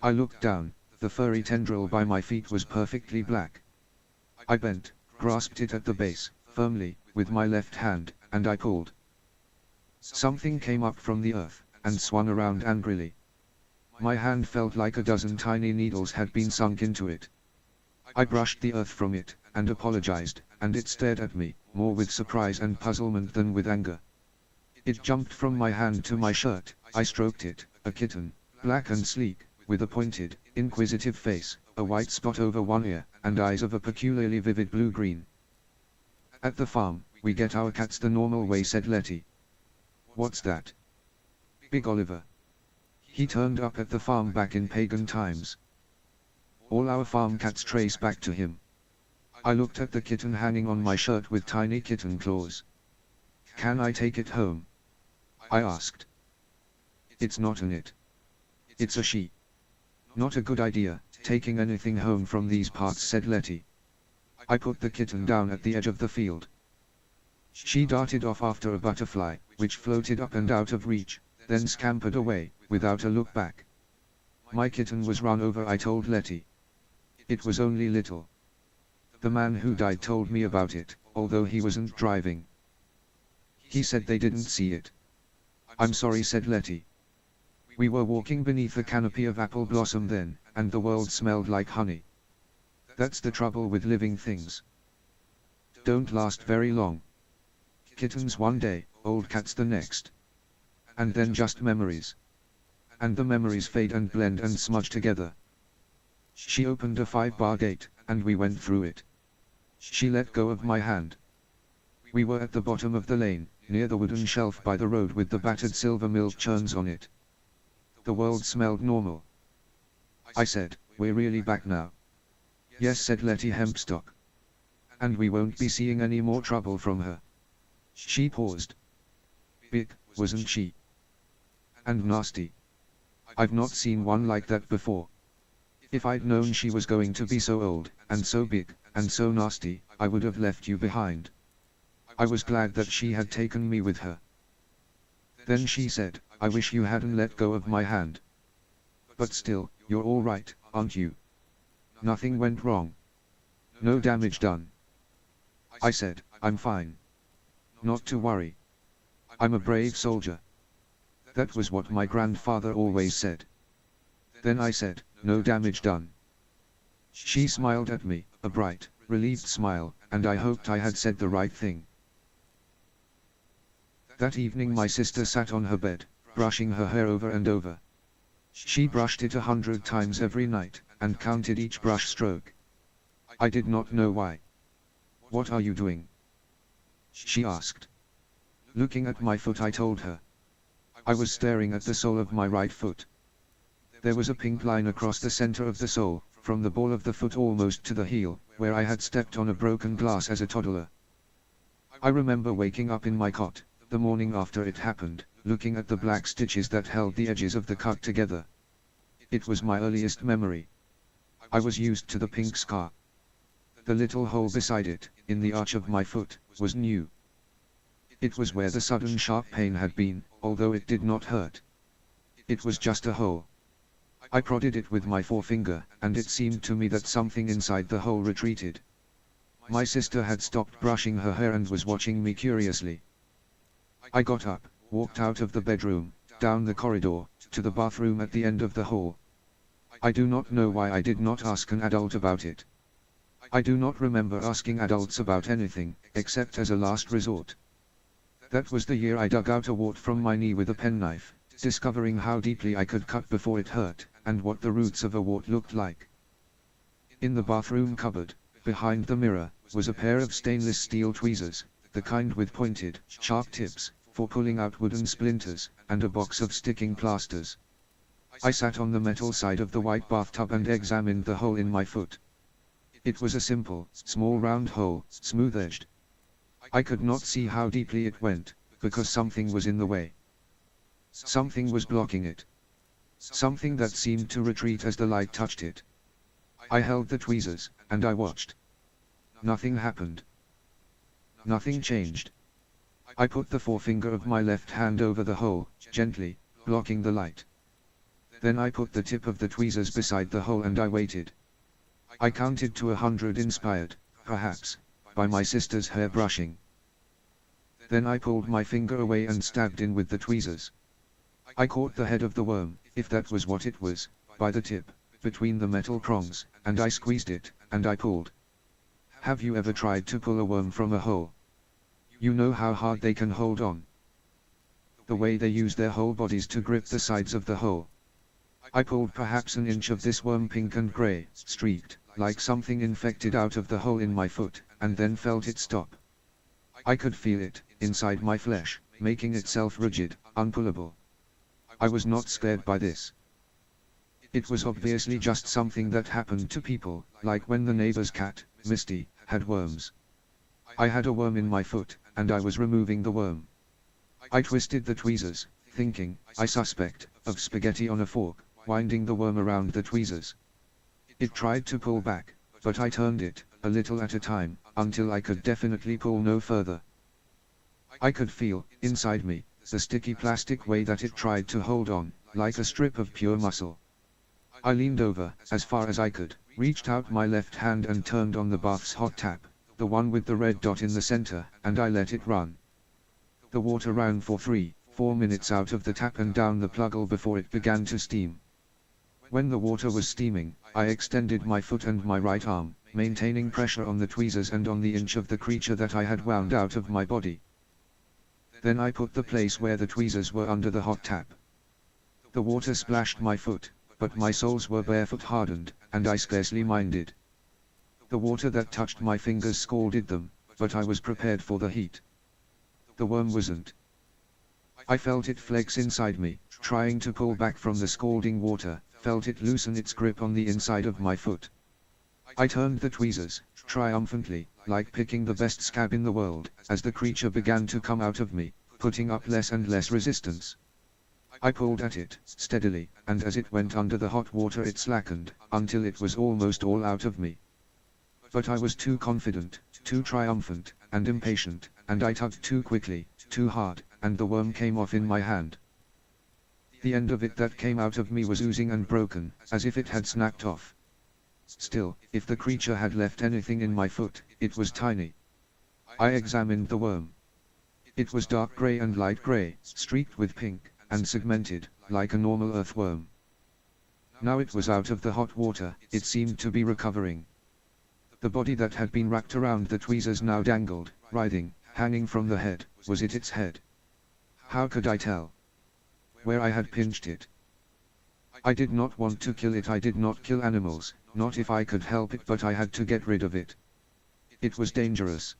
I looked down. The furry tendril by my feet was perfectly black. I bent, grasped it at the base, firmly, with my left hand, and I pulled. Something came up from the earth, and swung around angrily. My hand felt like a dozen tiny needles had been sunk into it. I brushed the earth from it, and apologized, and it stared at me, more with surprise and puzzlement than with anger. It jumped from my hand to my shirt. I stroked it, a kitten, black and sleek, with a pointed, inquisitive face, a white spot over one ear, and eyes of a peculiarly vivid blue-green. "At the farm, we get our cats the normal way," said Lettie. "What's that?" "Big Oliver. He turned up at the farm back in pagan times. All our farm cats trace back to him." I looked at the kitten hanging on my shirt with tiny kitten claws. "Can I take it home?" I asked. "It's not an it. It's a she." Not a good idea, taking anything home from these parts, said Lettie. I put the kitten down at the edge of the field. She darted off after a butterfly, which floated up and out of reach, then scampered away, without a look back. My kitten was run over, I told Lettie. It was only little. The man who died told me about it, although he wasn't driving. He said they didn't see it. I'm sorry, said Lettie. We were walking beneath a canopy of apple blossom then, and the world smelled like honey. That's the trouble with living things. Don't last very long. Kittens one day, old cats the next. And then just memories. And the memories fade and blend and smudge together. She opened a 5-bar gate, and we went through it. She let go of my hand. We were at the bottom of the lane, near the wooden shelf by the road with the battered silver milk churns on it. The world smelled normal. I said, we're really back now. Yes, said Lettie Hempstock. And we won't be seeing any more trouble from her. She paused. Big, wasn't she? And nasty. I've not seen one like that before. If I'd known she was going to be so old, and so big, and so nasty, I would have left you behind. I was glad that she had taken me with her. Then she said, I wish you hadn't let go of my hand. But still, you're all right, aren't you? Nothing went wrong. No damage done. I said, I'm fine. Not to worry. I'm a brave soldier. That was what my grandfather always said. Then I said, no damage done. She smiled at me, a bright, relieved smile, and I hoped I had said the right thing. That evening my sister sat on her bed, brushing her hair over and over. She brushed it 100 times every night, and counted each brush stroke. I did not know why. What are you doing? She asked. Looking at my foot, I told her. I was staring at the sole of my right foot. There was a pink line across the center of the sole, from the ball of the foot almost to the heel, where I had stepped on a broken glass as a toddler. I remember waking up in my cot, the morning after it happened, looking at the black stitches that held the edges of the cut together. It was my earliest memory. I was used to the pink scar. The little hole beside it, in the arch of my foot, was new. It was where the sudden sharp pain had been, although it did not hurt. It was just a hole. I prodded it with my forefinger, and it seemed to me that something inside the hole retreated. My sister had stopped brushing her hair and was watching me curiously. I got up, walked out of the bedroom, down the corridor, to the bathroom at the end of the hall. I do not know why I did not ask an adult about it. I do not remember asking adults about anything, except as a last resort. That was the year I dug out a wart from my knee with a penknife, discovering how deeply I could cut before it hurt, and what the roots of a wart looked like. In the bathroom cupboard, behind the mirror, was a pair of stainless steel tweezers, the kind with pointed, sharp tips, for pulling out wooden splinters, and a box of sticking plasters. I sat on the metal side of the white bathtub and examined the hole in my foot. It was a simple, small round hole, smooth-edged. I could not see how deeply it went, because something was in the way. Something was blocking it. Something that seemed to retreat as the light touched it. I held the tweezers, and I watched. Nothing happened. Nothing changed. I put the forefinger of my left hand over the hole, gently, blocking the light. Then I put the tip of the tweezers beside the hole and I waited. I counted to 100, inspired, perhaps, by my sister's hair brushing. Then I pulled my finger away and stabbed in with the tweezers. I caught the head of the worm, if that was what it was, by the tip, between the metal prongs, and I squeezed it, and I pulled. Have you ever tried to pull a worm from a hole? You know how hard they can hold on. The way they use their whole bodies to grip the sides of the hole. I pulled perhaps an inch of this worm, pink and grey, streaked, like something infected, out of the hole in my foot, and then felt it stop. I could feel it, inside my flesh, making itself rigid, unpullable. I was not scared by this. It was obviously just something that happened to people, like when the neighbor's cat, Misty, had worms. I had a worm in my foot, and I was removing the worm. I twisted the tweezers, thinking, I suspect, of spaghetti on a fork, winding the worm around the tweezers. It tried to pull back, but I turned it, a little at a time, until I could definitely pull no further. I could feel, inside me, the sticky plastic way that it tried to hold on, like a strip of pure muscle. I leaned over, as far as I could, reached out my left hand and turned on the bath's hot tap, the one with the red dot in the center, and I let it run. The water ran for 3-4 minutes out of the tap and down the pluggle before it began to steam. When the water was steaming, I extended my foot and my right arm, maintaining pressure on the tweezers and on the inch of the creature that I had wound out of my body. Then I put the place where the tweezers were under the hot tap. The water splashed my foot, but my soles were barefoot hardened, and I scarcely minded. The water that touched my fingers scalded them, but I was prepared for the heat. The worm wasn't. I felt it flex inside me, trying to pull back from the scalding water, felt it loosen its grip on the inside of my foot. I turned the tweezers, triumphantly, like picking the best scab in the world, as the creature began to come out of me, putting up less and less resistance. I pulled at it, steadily, and as it went under the hot water it slackened, until it was almost all out of me. But I was too confident, too triumphant, and impatient, and I tugged too quickly, too hard, and the worm came off in my hand. The end of it that came out of me was oozing and broken, as if it had snapped off. Still, if the creature had left anything in my foot, it was tiny. I examined the worm. It was dark gray and light gray, streaked with pink, and segmented, like a normal earthworm. Now it was out of the hot water, it seemed to be recovering. The body that had been wrapped around the tweezers now dangled, writhing, hanging from the head. Was it its head? How could I tell? Where I had pinched it. I did not want to kill it. I did not kill animals, not if I could help it, but I had to get rid of it. It was dangerous.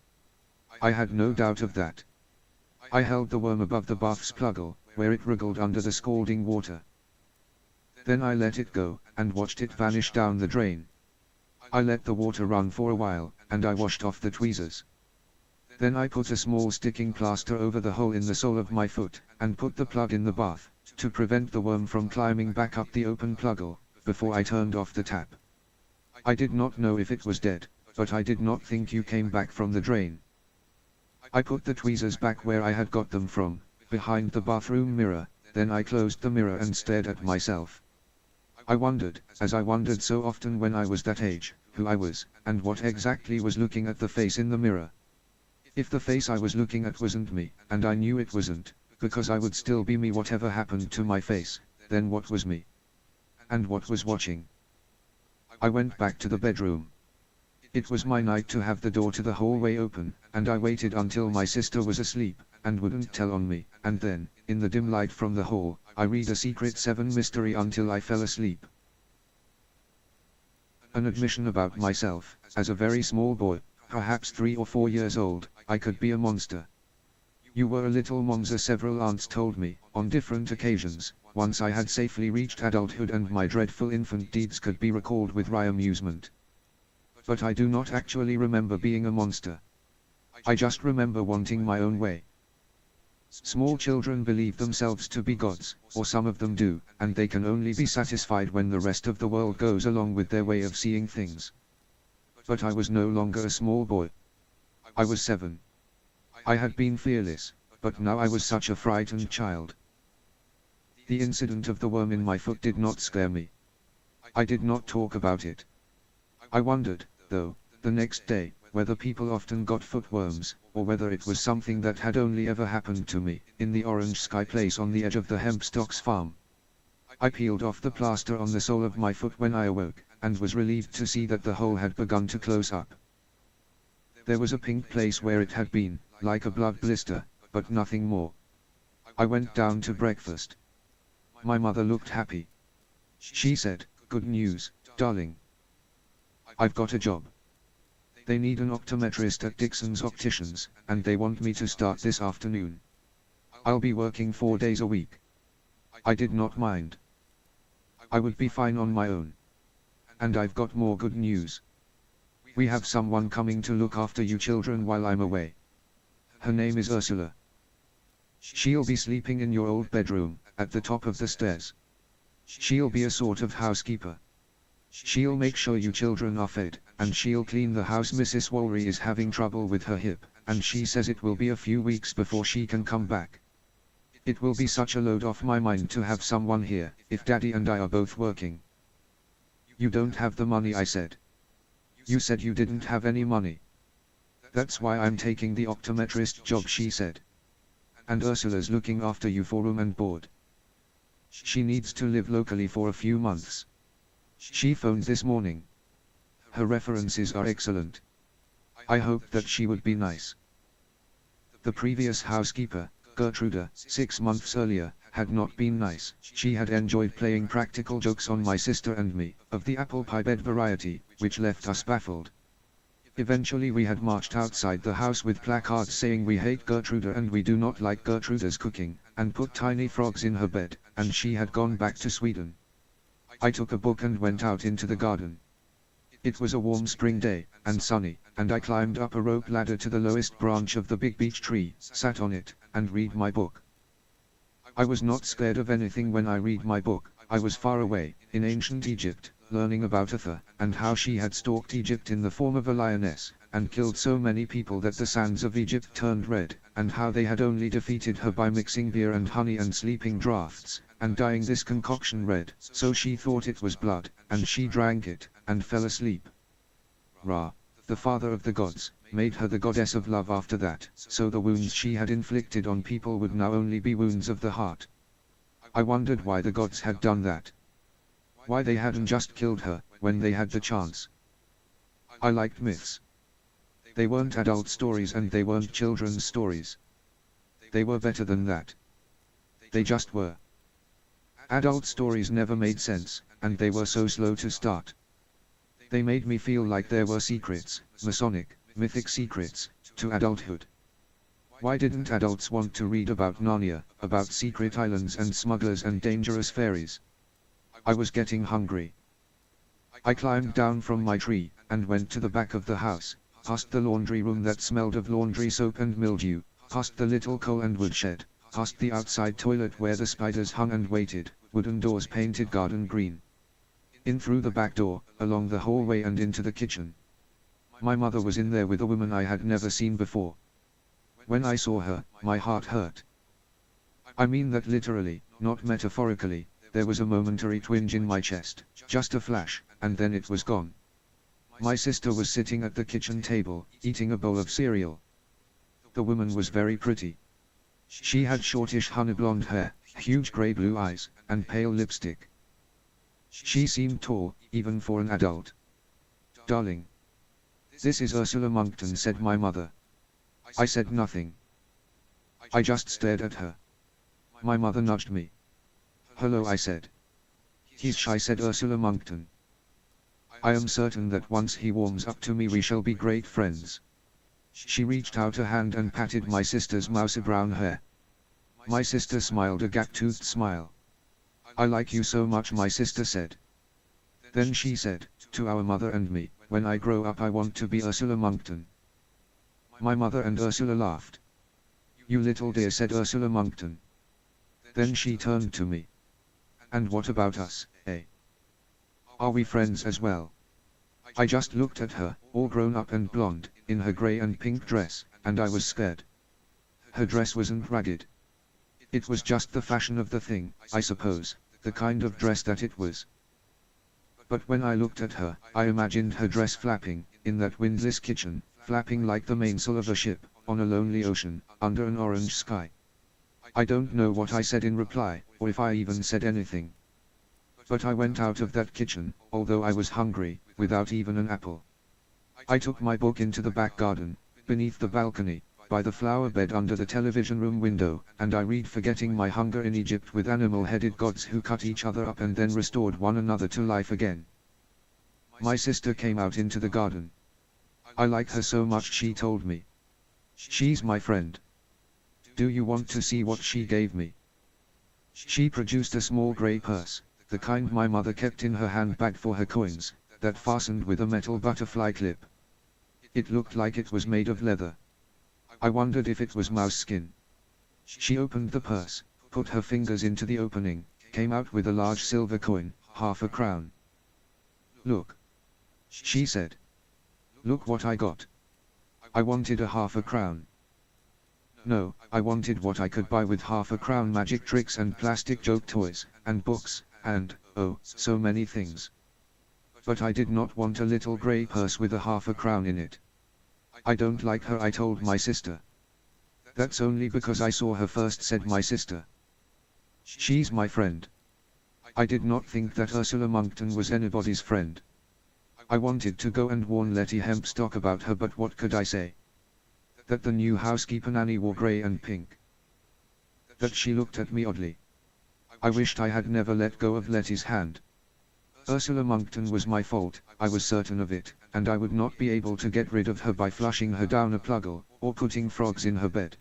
I had no doubt of that. I held the worm above the bath's pluggle, where it wriggled under the scalding water. Then I let it go, and watched it vanish down the drain. I let the water run for a while, and I washed off the tweezers. Then I put a small sticking plaster over the hole in the sole of my foot, and put the plug in the bath, to prevent the worm from climbing back up the open pluggle, before I turned off the tap. I did not know if it was dead, but I did not think you came back from the drain. I put the tweezers back where I had got them from, behind the bathroom mirror, then I closed the mirror and stared at myself. I wondered, as I wondered so often when I was that age, who I was, and what exactly was looking at the face in the mirror. If the face I was looking at wasn't me, and I knew it wasn't, because I would still be me whatever happened to my face, then what was me? And what was watching? I went back to the bedroom. It was my night to have the door to the hallway open, and I waited until my sister was asleep, and wouldn't tell on me, and then, in the dim light from the hall, I read a Secret 7 mystery until I fell asleep. An admission about myself: as a very small boy, perhaps 3 or 4 years old, I could be a monster. You were a little monster, several aunts told me, on different occasions. Once I had safely reached adulthood and my dreadful infant deeds could be recalled with wry amusement. But I do not actually remember being a monster. I just remember wanting my own way. Small children believe themselves to be gods, or some of them do, and they can only be satisfied when the rest of the world goes along with their way of seeing things. But I was no longer a small boy. I was 7. I had been fearless, but now I was such a frightened child. The incident of the worm in my foot did not scare me. I did not talk about it. I wondered, though, the next day, whether people often got footworms, or whether it was something that had only ever happened to me, in the orange sky place on the edge of the Hempstock's farm. I peeled off the plaster on the sole of my foot when I awoke, and was relieved to see that the hole had begun to close up. There was a pink place where it had been, like a blood blister, but nothing more. I went down to breakfast. My mother looked happy. She said, "Good news, darling. I've got a job. They need an optometrist at Dixon's Opticians, and they want me to start this afternoon. I'll be working 4 days a week." I did not mind. I would be fine on my own. And I've got more good news. We have someone coming to look after you children while I'm away. Her name is Ursula. She'll be sleeping in your old bedroom, at the top of the stairs. She'll be a sort of housekeeper. She'll make sure you children are fed, and she'll clean the house. Mrs. Walry is having trouble with her hip, and she says it will be a few weeks before she can come back. It will be such a load off my mind to have someone here, if Daddy and I are both working. You don't have the money, I said. You said you didn't have any money. That's why I'm taking the optometrist job, she said. And Ursula's looking after you for room and board. She needs to live locally for a few months. She phoned this morning. Her references are excellent. I hoped that she would be nice. The previous housekeeper, Gertrude, 6 months earlier, had not been nice. She had enjoyed playing practical jokes on my sister and me, of the apple pie bed variety, which left us baffled. Eventually we had marched outside the house with placards saying we hate Gertrude and we do not like Gertrude's cooking, and put tiny frogs in her bed, and she had gone back to Sweden. I took a book and went out into the garden. It was a warm spring day, and sunny, and I climbed up a rope ladder to the lowest branch of the big beech tree, sat on it, and read my book. I was not scared of anything when I read my book. I was far away, in ancient Egypt, learning about Other, and how she had stalked Egypt in the form of a lioness, and killed so many people that the sands of Egypt turned red, and how they had only defeated her by mixing beer and honey and sleeping draughts, and dyeing this concoction red, so she thought it was blood, and she drank it, and fell asleep. Ra, the father of the gods, made her the goddess of love after that, so the wounds she had inflicted on people would now only be wounds of the heart. I wondered why the gods had done that. Why they hadn't just killed her, when they had the chance. I liked myths. They weren't adult stories and they weren't children's stories. They were better than that. They just were. Adult stories never made sense, and they were so slow to start. They made me feel like there were secrets, Masonic, mythic secrets, to adulthood. Why didn't adults want to read about Narnia, about secret islands and smugglers and dangerous fairies? I was getting hungry. I climbed down from my tree, and went to the back of the house, past the laundry room that smelled of laundry soap and mildew, past the little coal and wood shed, past the outside toilet where the spiders hung and waited, wooden doors painted garden green. In through the back door, along the hallway and into the kitchen. My mother was in there with a woman I had never seen before. When I saw her, my heart hurt. I mean that literally, not metaphorically. There was a momentary twinge in my chest, just a flash, and then it was gone. My sister was sitting at the kitchen table, eating a bowl of cereal. The woman was very pretty. She had shortish honey blonde hair, huge grey-blue eyes, and pale lipstick. She seemed tall, even for an adult. "Darling. This is Ursula Monckton," said my mother. I said nothing. I just stared at her. My mother nudged me. "Hello," I said. "He's shy," said Ursula Monckton. "I am certain that once he warms up to me we shall be great friends." She reached out a hand and patted my sister's mousy brown hair. My sister smiled a gap-toothed smile. "I like you so much," my sister said. Then she said, "To our mother and me, when I grow up I want to be Ursula Monckton." My mother and Ursula laughed. "You little dear," said Ursula Monckton. Then she turned to me. "And what about us, eh? Are we friends as well?" I just looked at her, all grown up and blonde, in her grey and pink dress, and I was scared. Her dress wasn't ragged. It was just the fashion of the thing, I suppose, the kind of dress that it was. But when I looked at her, I imagined her dress flapping, in that windless kitchen, flapping like the mainsail of a ship, on a lonely ocean, under an orange sky. I don't know what I said in reply, or if I even said anything. But I went out of that kitchen, although I was hungry, without even an apple. I took my book into the back garden, beneath the balcony, by the flower bed under the television room window, and I read Forgetting My Hunger in Egypt with animal-headed gods who cut each other up and then restored one another to life again. My sister came out into the garden. I like her so much, she told me. She's my friend. Do you want to see what she gave me? She produced a small grey purse, the kind my mother kept in her handbag for her coins, that fastened with a metal butterfly clip. It looked like it was made of leather. I wondered if it was mouse skin. She opened the purse, put her fingers into the opening, came out with a large silver coin, half a crown. "Look," she said. "Look what I got." I wanted a half a crown. No, I wanted what I could buy with half a crown: magic tricks and plastic joke toys, and books, and, oh, so many things. But I did not want a little grey purse with a half a crown in it. "I don't like her," I told my sister. "That's only because I saw her first," said my sister. "She's my friend." I did not think that Ursula Monckton was anybody's friend. I wanted to go and warn Lettie Hempstock about her, but what could I say? That the new housekeeper nanny wore grey and pink. That she looked at me oddly. I wished I had never let go of Lettie's hand. Ursula Monckton was my fault, I was certain of it, and I would not be able to get rid of her by flushing her down a pluggle, or putting frogs in her bed.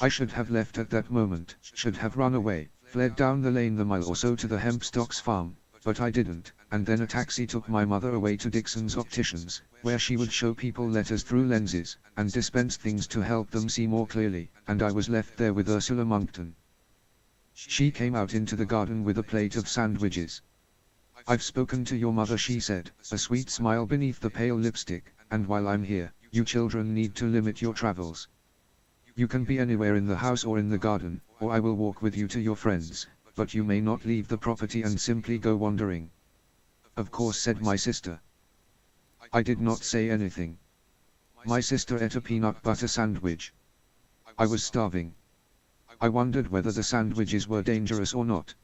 I should have left at that moment, should have run away, fled down the lane the mile or so to the Hempstocks' farm, but I didn't, and then a taxi took my mother away to Dixon's Opticians, where she would show people letters through lenses, and dispense things to help them see more clearly, and I was left there with Ursula Monckton. She came out into the garden with a plate of sandwiches. "I've spoken to your mother," she said, a sweet smile beneath the pale lipstick, "and while I'm here, you children need to limit your travels. You can be anywhere in the house or in the garden, or I will walk with you to your friends, but you may not leave the property and simply go wandering." "Of course," said my sister. I did not say anything. My sister ate a peanut butter sandwich. I was starving. I wondered whether the sandwiches were dangerous or not.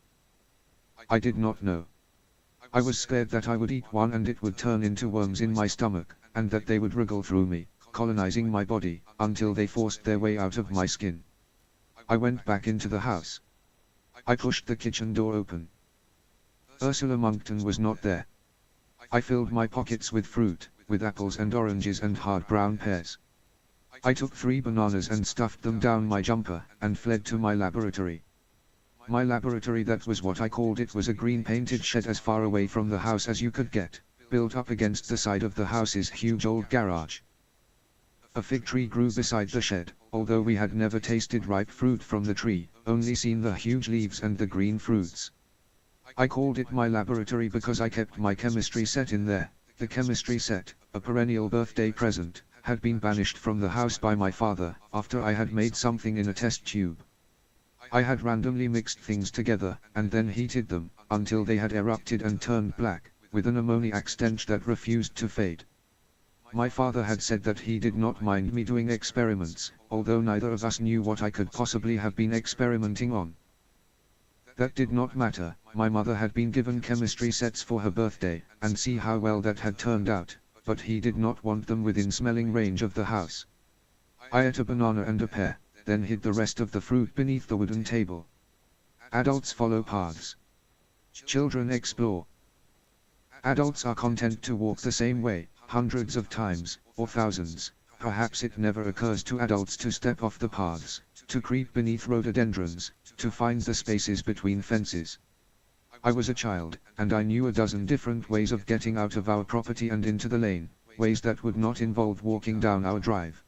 I did not know. I was scared that I would eat one and it would turn into worms in my stomach, and that they would wriggle through me, colonizing my body, until they forced their way out of my skin. I went back into the house. I pushed the kitchen door open. Ursula Monckton was not there. I filled my pockets with fruit, with apples and oranges and hard brown pears. I took 3 bananas and stuffed them down my jumper, and fled to my laboratory. My laboratory, that was what I called it, was a green-painted shed as far away from the house as you could get, built up against the side of the house's huge old garage. A fig tree grew beside the shed, although we had never tasted ripe fruit from the tree, only seen the huge leaves and the green fruits. I called it my laboratory because I kept my chemistry set in there. The chemistry set, a perennial birthday present, had been banished from the house by my father, after I had made something in a test tube. I had randomly mixed things together, and then heated them, until they had erupted and turned black, with an ammoniac stench that refused to fade. My father had said that he did not mind me doing experiments, although neither of us knew what I could possibly have been experimenting on. That did not matter. My mother had been given chemistry sets for her birthday, and see how well that had turned out, but he did not want them within smelling range of the house. I ate a banana and a pear, then hid the rest of the fruit beneath the wooden table. Adults follow paths. Children explore. Adults are content to walk the same way, hundreds of times, or thousands. Perhaps it never occurs to adults to step off the paths, to creep beneath rhododendrons, to find the spaces between fences. I was a child, and I knew a dozen different ways of getting out of our property and into the lane, ways that would not involve walking down our drive.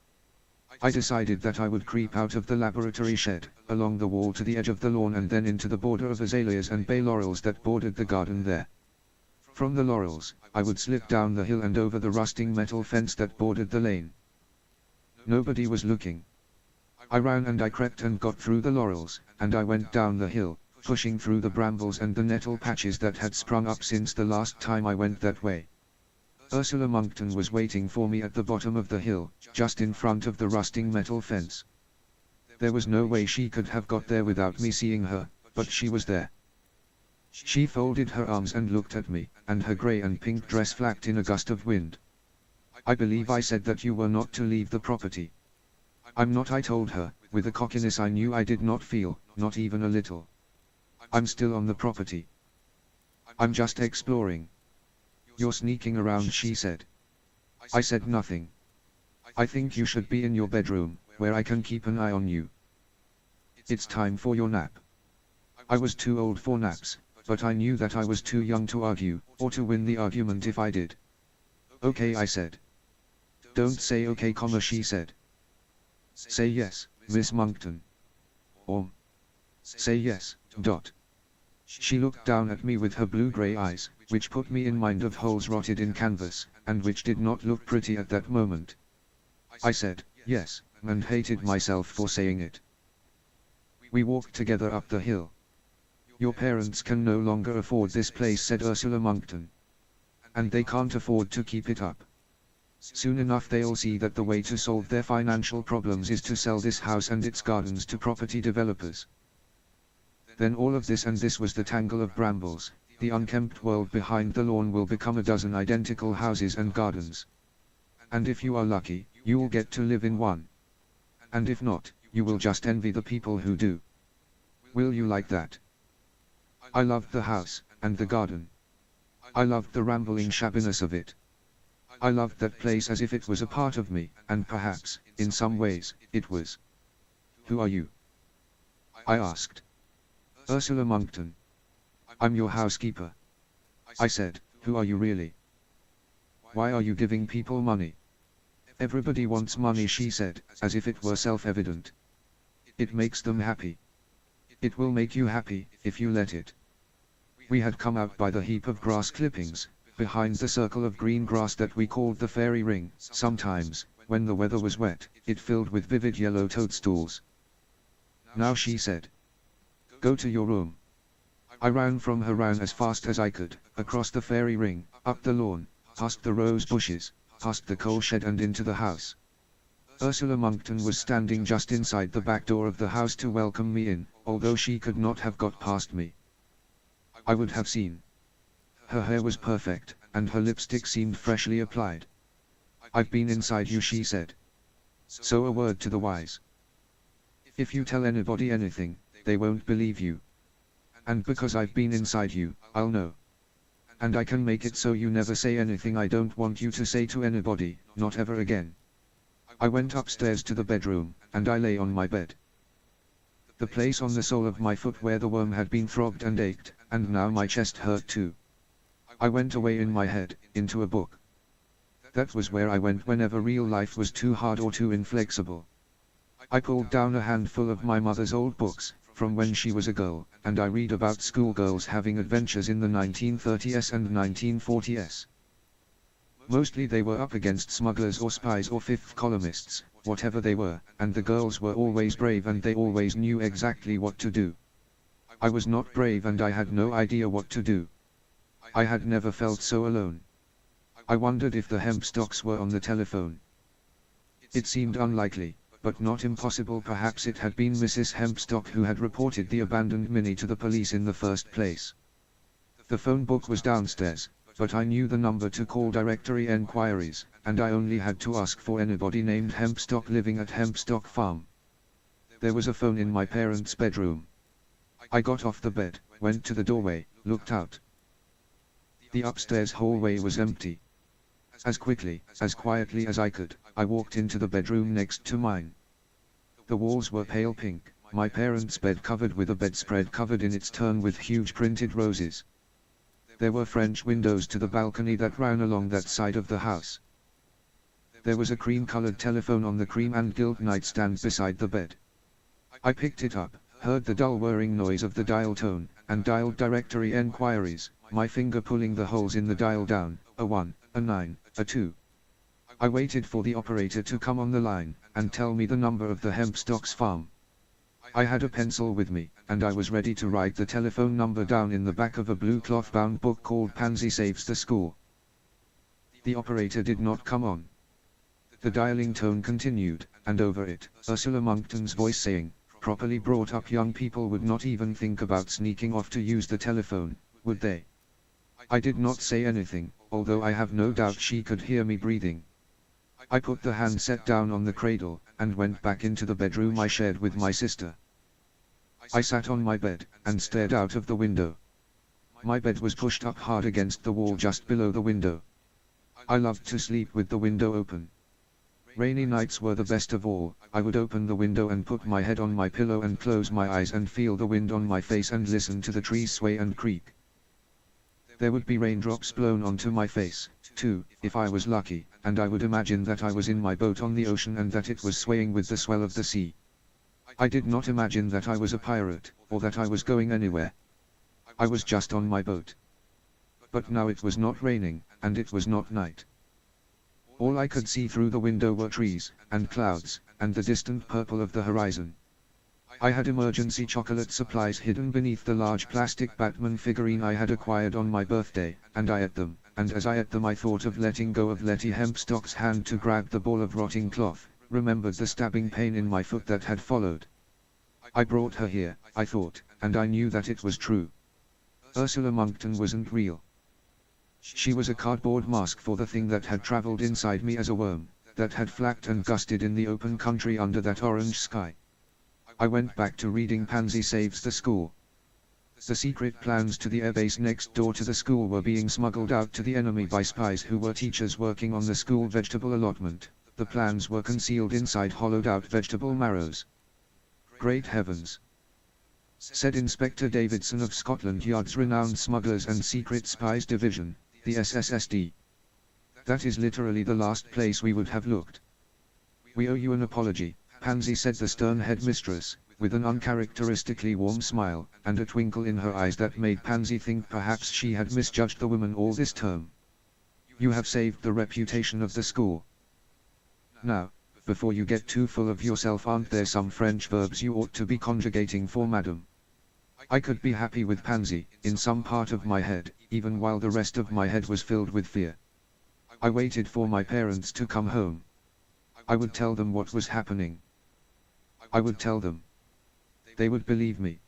I decided that I would creep out of the laboratory shed, along the wall to the edge of the lawn, and then into the border of azaleas and bay laurels that bordered the garden there. From the laurels, I would slip down the hill and over the rusting metal fence that bordered the lane. Nobody was looking. I ran and I crept and got through the laurels, and I went down the hill, pushing through the brambles and the nettle patches that had sprung up since the last time I went that way. Ursula Monckton was waiting for me at the bottom of the hill, just in front of the rusting metal fence. There was no way she could have got there without me seeing her, but she was there. She folded her arms and looked at me, and her grey and pink dress flapped in a gust of wind. "I believe I said that you were not to leave the property." "I'm not," I told her, with a cockiness I knew I did not feel, not even a little. "I'm still on the property. I'm just exploring." "You're sneaking around," she said. I said nothing. "I think you should be in your bedroom, where I can keep an eye on you. It's time for your nap." I was too old for naps, but I knew that I was too young to argue, or to win the argument if I did. "Okay," I said. "Don't say okay, she said. "Say yes, Miss Monckton." Or say yes, dot. She looked down at me with her blue-grey eyes, which put me in mind of holes rotted in canvas, and which did not look pretty at that moment. I said, yes, and hated myself for saying it. We walked together up the hill. Your parents can no longer afford this place, said Ursula Monckton. And they can't afford to keep it up. Soon enough they'll see that the way to solve their financial problems is to sell this house and its gardens to property developers. Then all of this, and this was the tangle of brambles, the unkempt world behind the lawn, will become a dozen identical houses and gardens. And if you are lucky, you'll get to live in one. And if not, you will just envy the people who do. Will you like that? I loved the house, and the garden. I loved the rambling shabbiness of it. I loved that place as if it was a part of me, and perhaps, in some ways, it was. Who are you? I asked. Ursula Monckton. I'm your housekeeper. I said, who are you really? Why are you giving people money? Everybody wants money, she said, as if it were self-evident. It makes them happy. It will make you happy, if you let it. We had come out by the heap of grass clippings, behind the circle of green grass that we called the fairy ring. Sometimes, when the weather was wet, it filled with vivid yellow toadstools. Now, she said. Go to your room. I ran from her, ran as fast as I could, across the fairy ring, up the lawn, past the rose bushes, past the coal shed and into the house. Ursula Monckton was standing just inside the back door of the house to welcome me in, although she could not have got past me. I would have seen. Her hair was perfect, and her lipstick seemed freshly applied. I've been inside you, she said. So a word to the wise. If you tell anybody anything, they won't believe you. And because I've been inside you, I'll know. And I can make it so you never say anything I don't want you to say to anybody, not ever again. I went upstairs to the bedroom, and I lay on my bed. The place on the sole of my foot where the worm had been throbbed and ached, and now my chest hurt too. I went away in my head, into a book. That was where I went whenever real life was too hard or too inflexible. I pulled down a handful of my mother's old books, from when she was a girl, and I read about schoolgirls having adventures in the 1930s and 1940s. Mostly they were up against smugglers or spies or fifth columnists, whatever they were, and the girls were always brave and they always knew exactly what to do. I was not brave and I had no idea what to do. I had never felt so alone. I wondered if the Hempstocks were on the telephone. It seemed unlikely, but not impossible. Perhaps it had been Mrs. Hempstock who had reported the abandoned Minnie to the police in the first place. The phone book was downstairs, but I knew the number to call directory enquiries, and I only had to ask for anybody named Hempstock living at Hempstock Farm. There was a phone in my parents' bedroom. I got off the bed, went to the doorway, looked out. The upstairs hallway was empty. As quickly, as quietly as I could, I walked into the bedroom next to mine. The walls were pale pink, my parents' bed covered with a bedspread covered in its turn with huge printed roses. There were French windows to the balcony that ran along that side of the house. There was a cream-colored telephone on the cream and gilt nightstand beside the bed. I picked it up, heard the dull whirring noise of the dial tone, and dialed directory enquiries, my finger pulling the holes in the dial down, a 1, a 9, a 2. I waited for the operator to come on the line, and tell me the number of the Hempstocks farm. I had a pencil with me, and I was ready to write the telephone number down in the back of a blue cloth-bound book called Pansy Saves the School. The operator did not come on. The dialing tone continued, and over it, Ursula Monckton's voice saying, properly brought up young people would not even think about sneaking off to use the telephone, would they? I did not say anything, although I have no doubt she could hear me breathing. I put the handset down on the cradle, and went back into the bedroom I shared with my sister. I sat on my bed, and stared out of the window. My bed was pushed up hard against the wall just below the window. I loved to sleep with the window open. Rainy nights were the best of all. I would open the window and put my head on my pillow and close my eyes and feel the wind on my face and listen to the trees sway and creak. There would be raindrops blown onto my face, too, if I was lucky, and I would imagine that I was in my boat on the ocean and that it was swaying with the swell of the sea. I did not imagine that I was a pirate, or that I was going anywhere. I was just on my boat. But now it was not raining, and it was not night. All I could see through the window were trees, and clouds, and the distant purple of the horizon. I had emergency chocolate supplies hidden beneath the large plastic Batman figurine I had acquired on my birthday, and I ate them, and as I ate them I thought of letting go of Lettie Hempstock's hand to grab the ball of rotting cloth, remembered the stabbing pain in my foot that had followed. I brought her here, I thought, and I knew that it was true. Ursula Monckton wasn't real. She was a cardboard mask for the thing that had traveled inside me as a worm, that had flapped and gusted in the open country under that orange sky. I went back to reading Pansy Saves the School. The secret plans to the airbase next door to the school were being smuggled out to the enemy by spies who were teachers working on the school vegetable allotment. The plans were concealed inside hollowed-out vegetable marrows. Great heavens! Said Inspector Davidson of Scotland Yard's renowned Smugglers and Secret Spies Division, the SSSD. That is literally the last place we would have looked. We owe you an apology, Pansy said, the stern headmistress, with an uncharacteristically warm smile, and a twinkle in her eyes that made Pansy think perhaps she had misjudged the woman all this term. You have saved the reputation of the school. Now, before you get too full of yourself, aren't there some French verbs you ought to be conjugating for madam? I could be happy with Pansy, in some part of my head, even while the rest of my head was filled with fear. I waited for my parents to come home. I would tell them what was happening. I would tell them. They would believe me.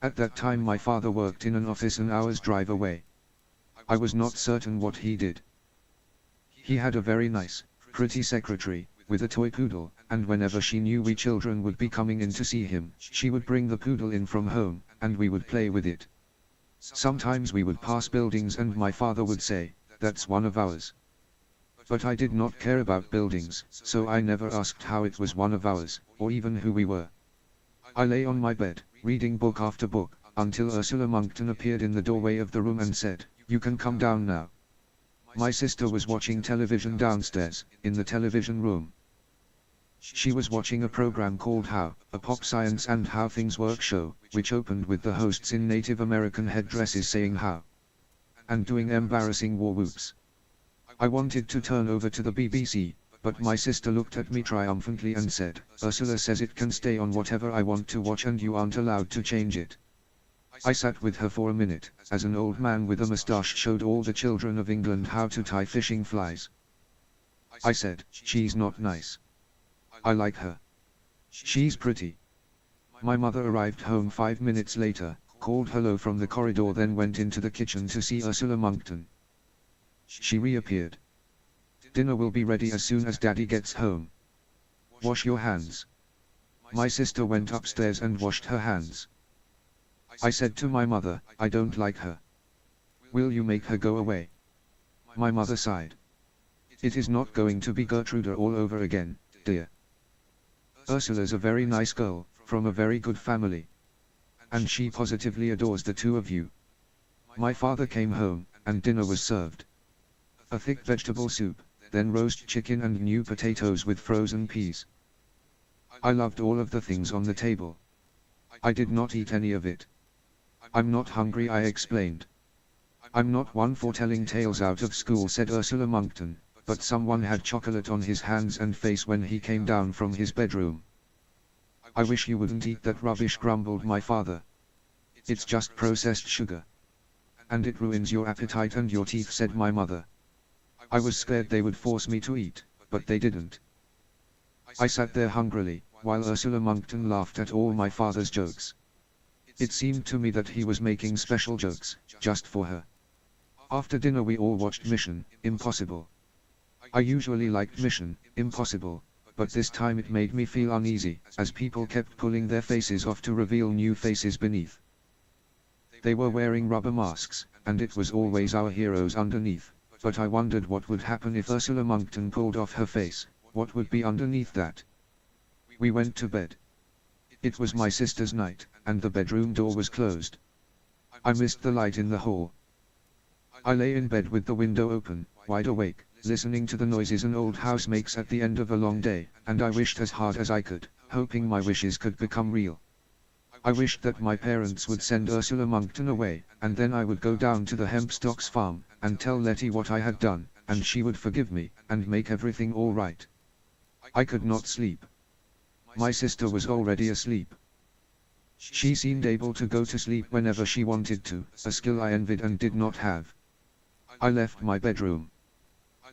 At that time my father worked in an office an hour's drive away. I was not certain what he did. He had a very nice, pretty secretary, with a toy poodle, and whenever she knew we children would be coming in to see him, she would bring the poodle in from home, and we would play with it. Sometimes we would pass buildings and my father would say, "That's one of ours." But I did not care about buildings, so I never asked how it was one of ours, or even who we were. I lay on my bed, reading book after book, until Ursula Monckton appeared in the doorway of the room and said, "You can come down now." My sister was watching television downstairs, in the television room. She was watching a program called How, a pop science and how things work show, which opened with the hosts in Native American headdresses saying how, and doing embarrassing war whoops. I wanted to turn over to the BBC, but my sister looked at me triumphantly and said, "Ursula says it can stay on whatever I want to watch and you aren't allowed to change it." I sat with her for a minute, as an old man with a moustache showed all the children of England how to tie fishing flies. I said, "She's not nice. I like her. She's pretty." My mother arrived home 5 minutes later, called hello from the corridor, then went into the kitchen to see Ursula Monckton. She reappeared. "Dinner will be ready as soon as Daddy gets home. Wash your hands." My sister went upstairs and washed her hands. I said to my mother, "I don't like her. Will you make her go away?" My mother sighed. "It is not going to be Gertrude all over again, dear. Ursula's a very nice girl, from a very good family. And she positively adores the two of you." My father came home, and dinner was served. A thick vegetable soup, then roast chicken and new potatoes with frozen peas. I loved all of the things on the table. I did not eat any of it. "I'm not hungry," I explained. "I'm not one for telling tales out of school," said Ursula Monckton, "but someone had chocolate on his hands and face when he came down from his bedroom." "I wish you wouldn't eat that rubbish," grumbled my father. "It's just processed sugar. And it ruins your appetite and your teeth," said my mother. I was scared they would force me to eat, but they didn't. I sat there hungrily, while Ursula Monckton laughed at all my father's jokes. It seemed to me that he was making special jokes, just for her. After dinner we all watched Mission Impossible. I usually liked Mission Impossible, but this time it made me feel uneasy, as people kept pulling their faces off to reveal new faces beneath. They were wearing rubber masks, and it was always our heroes underneath, but I wondered what would happen if Ursula Monckton pulled off her face, what would be underneath that? We went to bed. It was my sister's night, and the bedroom door was closed. I missed the light in the hall. I lay in bed with the window open, wide awake, listening to the noises an old house makes at the end of a long day, and I wished as hard as I could, hoping my wishes could become real. I wished that my parents would send Ursula Monckton away, and then I would go down to the Hempstocks farm, and tell Lettie what I had done, and she would forgive me, and make everything all right. I could not sleep. My sister was already asleep. She seemed able to go to sleep whenever she wanted to, a skill I envied and did not have. I left my bedroom.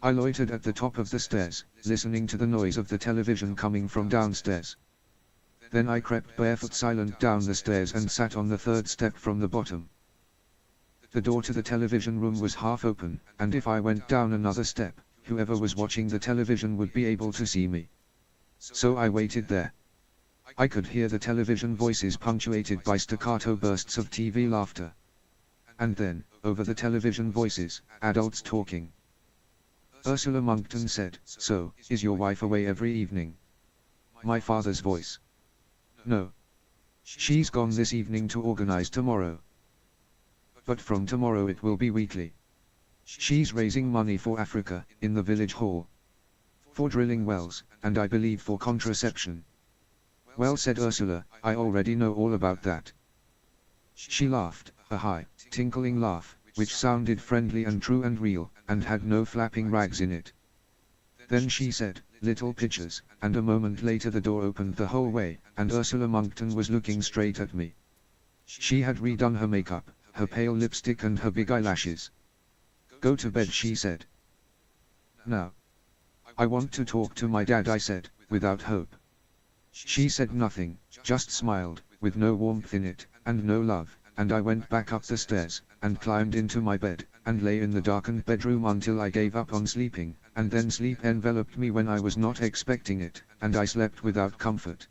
I loitered at the top of the stairs, listening to the noise of the television coming from downstairs. Then I crept barefoot silent down the stairs and sat on the third step from the bottom. The door to the television room was half open, and if I went down another step, whoever was watching the television would be able to see me. So I waited there. I could hear the television voices punctuated by staccato bursts of TV laughter. And then, over the television voices, adults talking. Ursula Monckton said, "So, is your wife away every evening?" My father's voice. "No. She's gone this evening to organize tomorrow. But from tomorrow it will be weekly. She's raising money for Africa, in the village hall. For drilling wells, and I believe for contraception." "Well," said Ursula, "I already know all about that." She laughed, a high, tinkling laugh, which sounded friendly and true and real, and had no flapping rags in it. Then she said, "Little pictures," and a moment later the door opened the whole way, and Ursula Monckton was looking straight at me. She had redone her makeup, her pale lipstick and her big eyelashes. "Go to bed," she said. "Now." "I want to talk to my dad," I said, without hope. She said nothing, just smiled, with no warmth in it, and no love, and I went back up the stairs, and climbed into my bed, and lay in the darkened bedroom until I gave up on sleeping, and then sleep enveloped me when I was not expecting it, and I slept without comfort.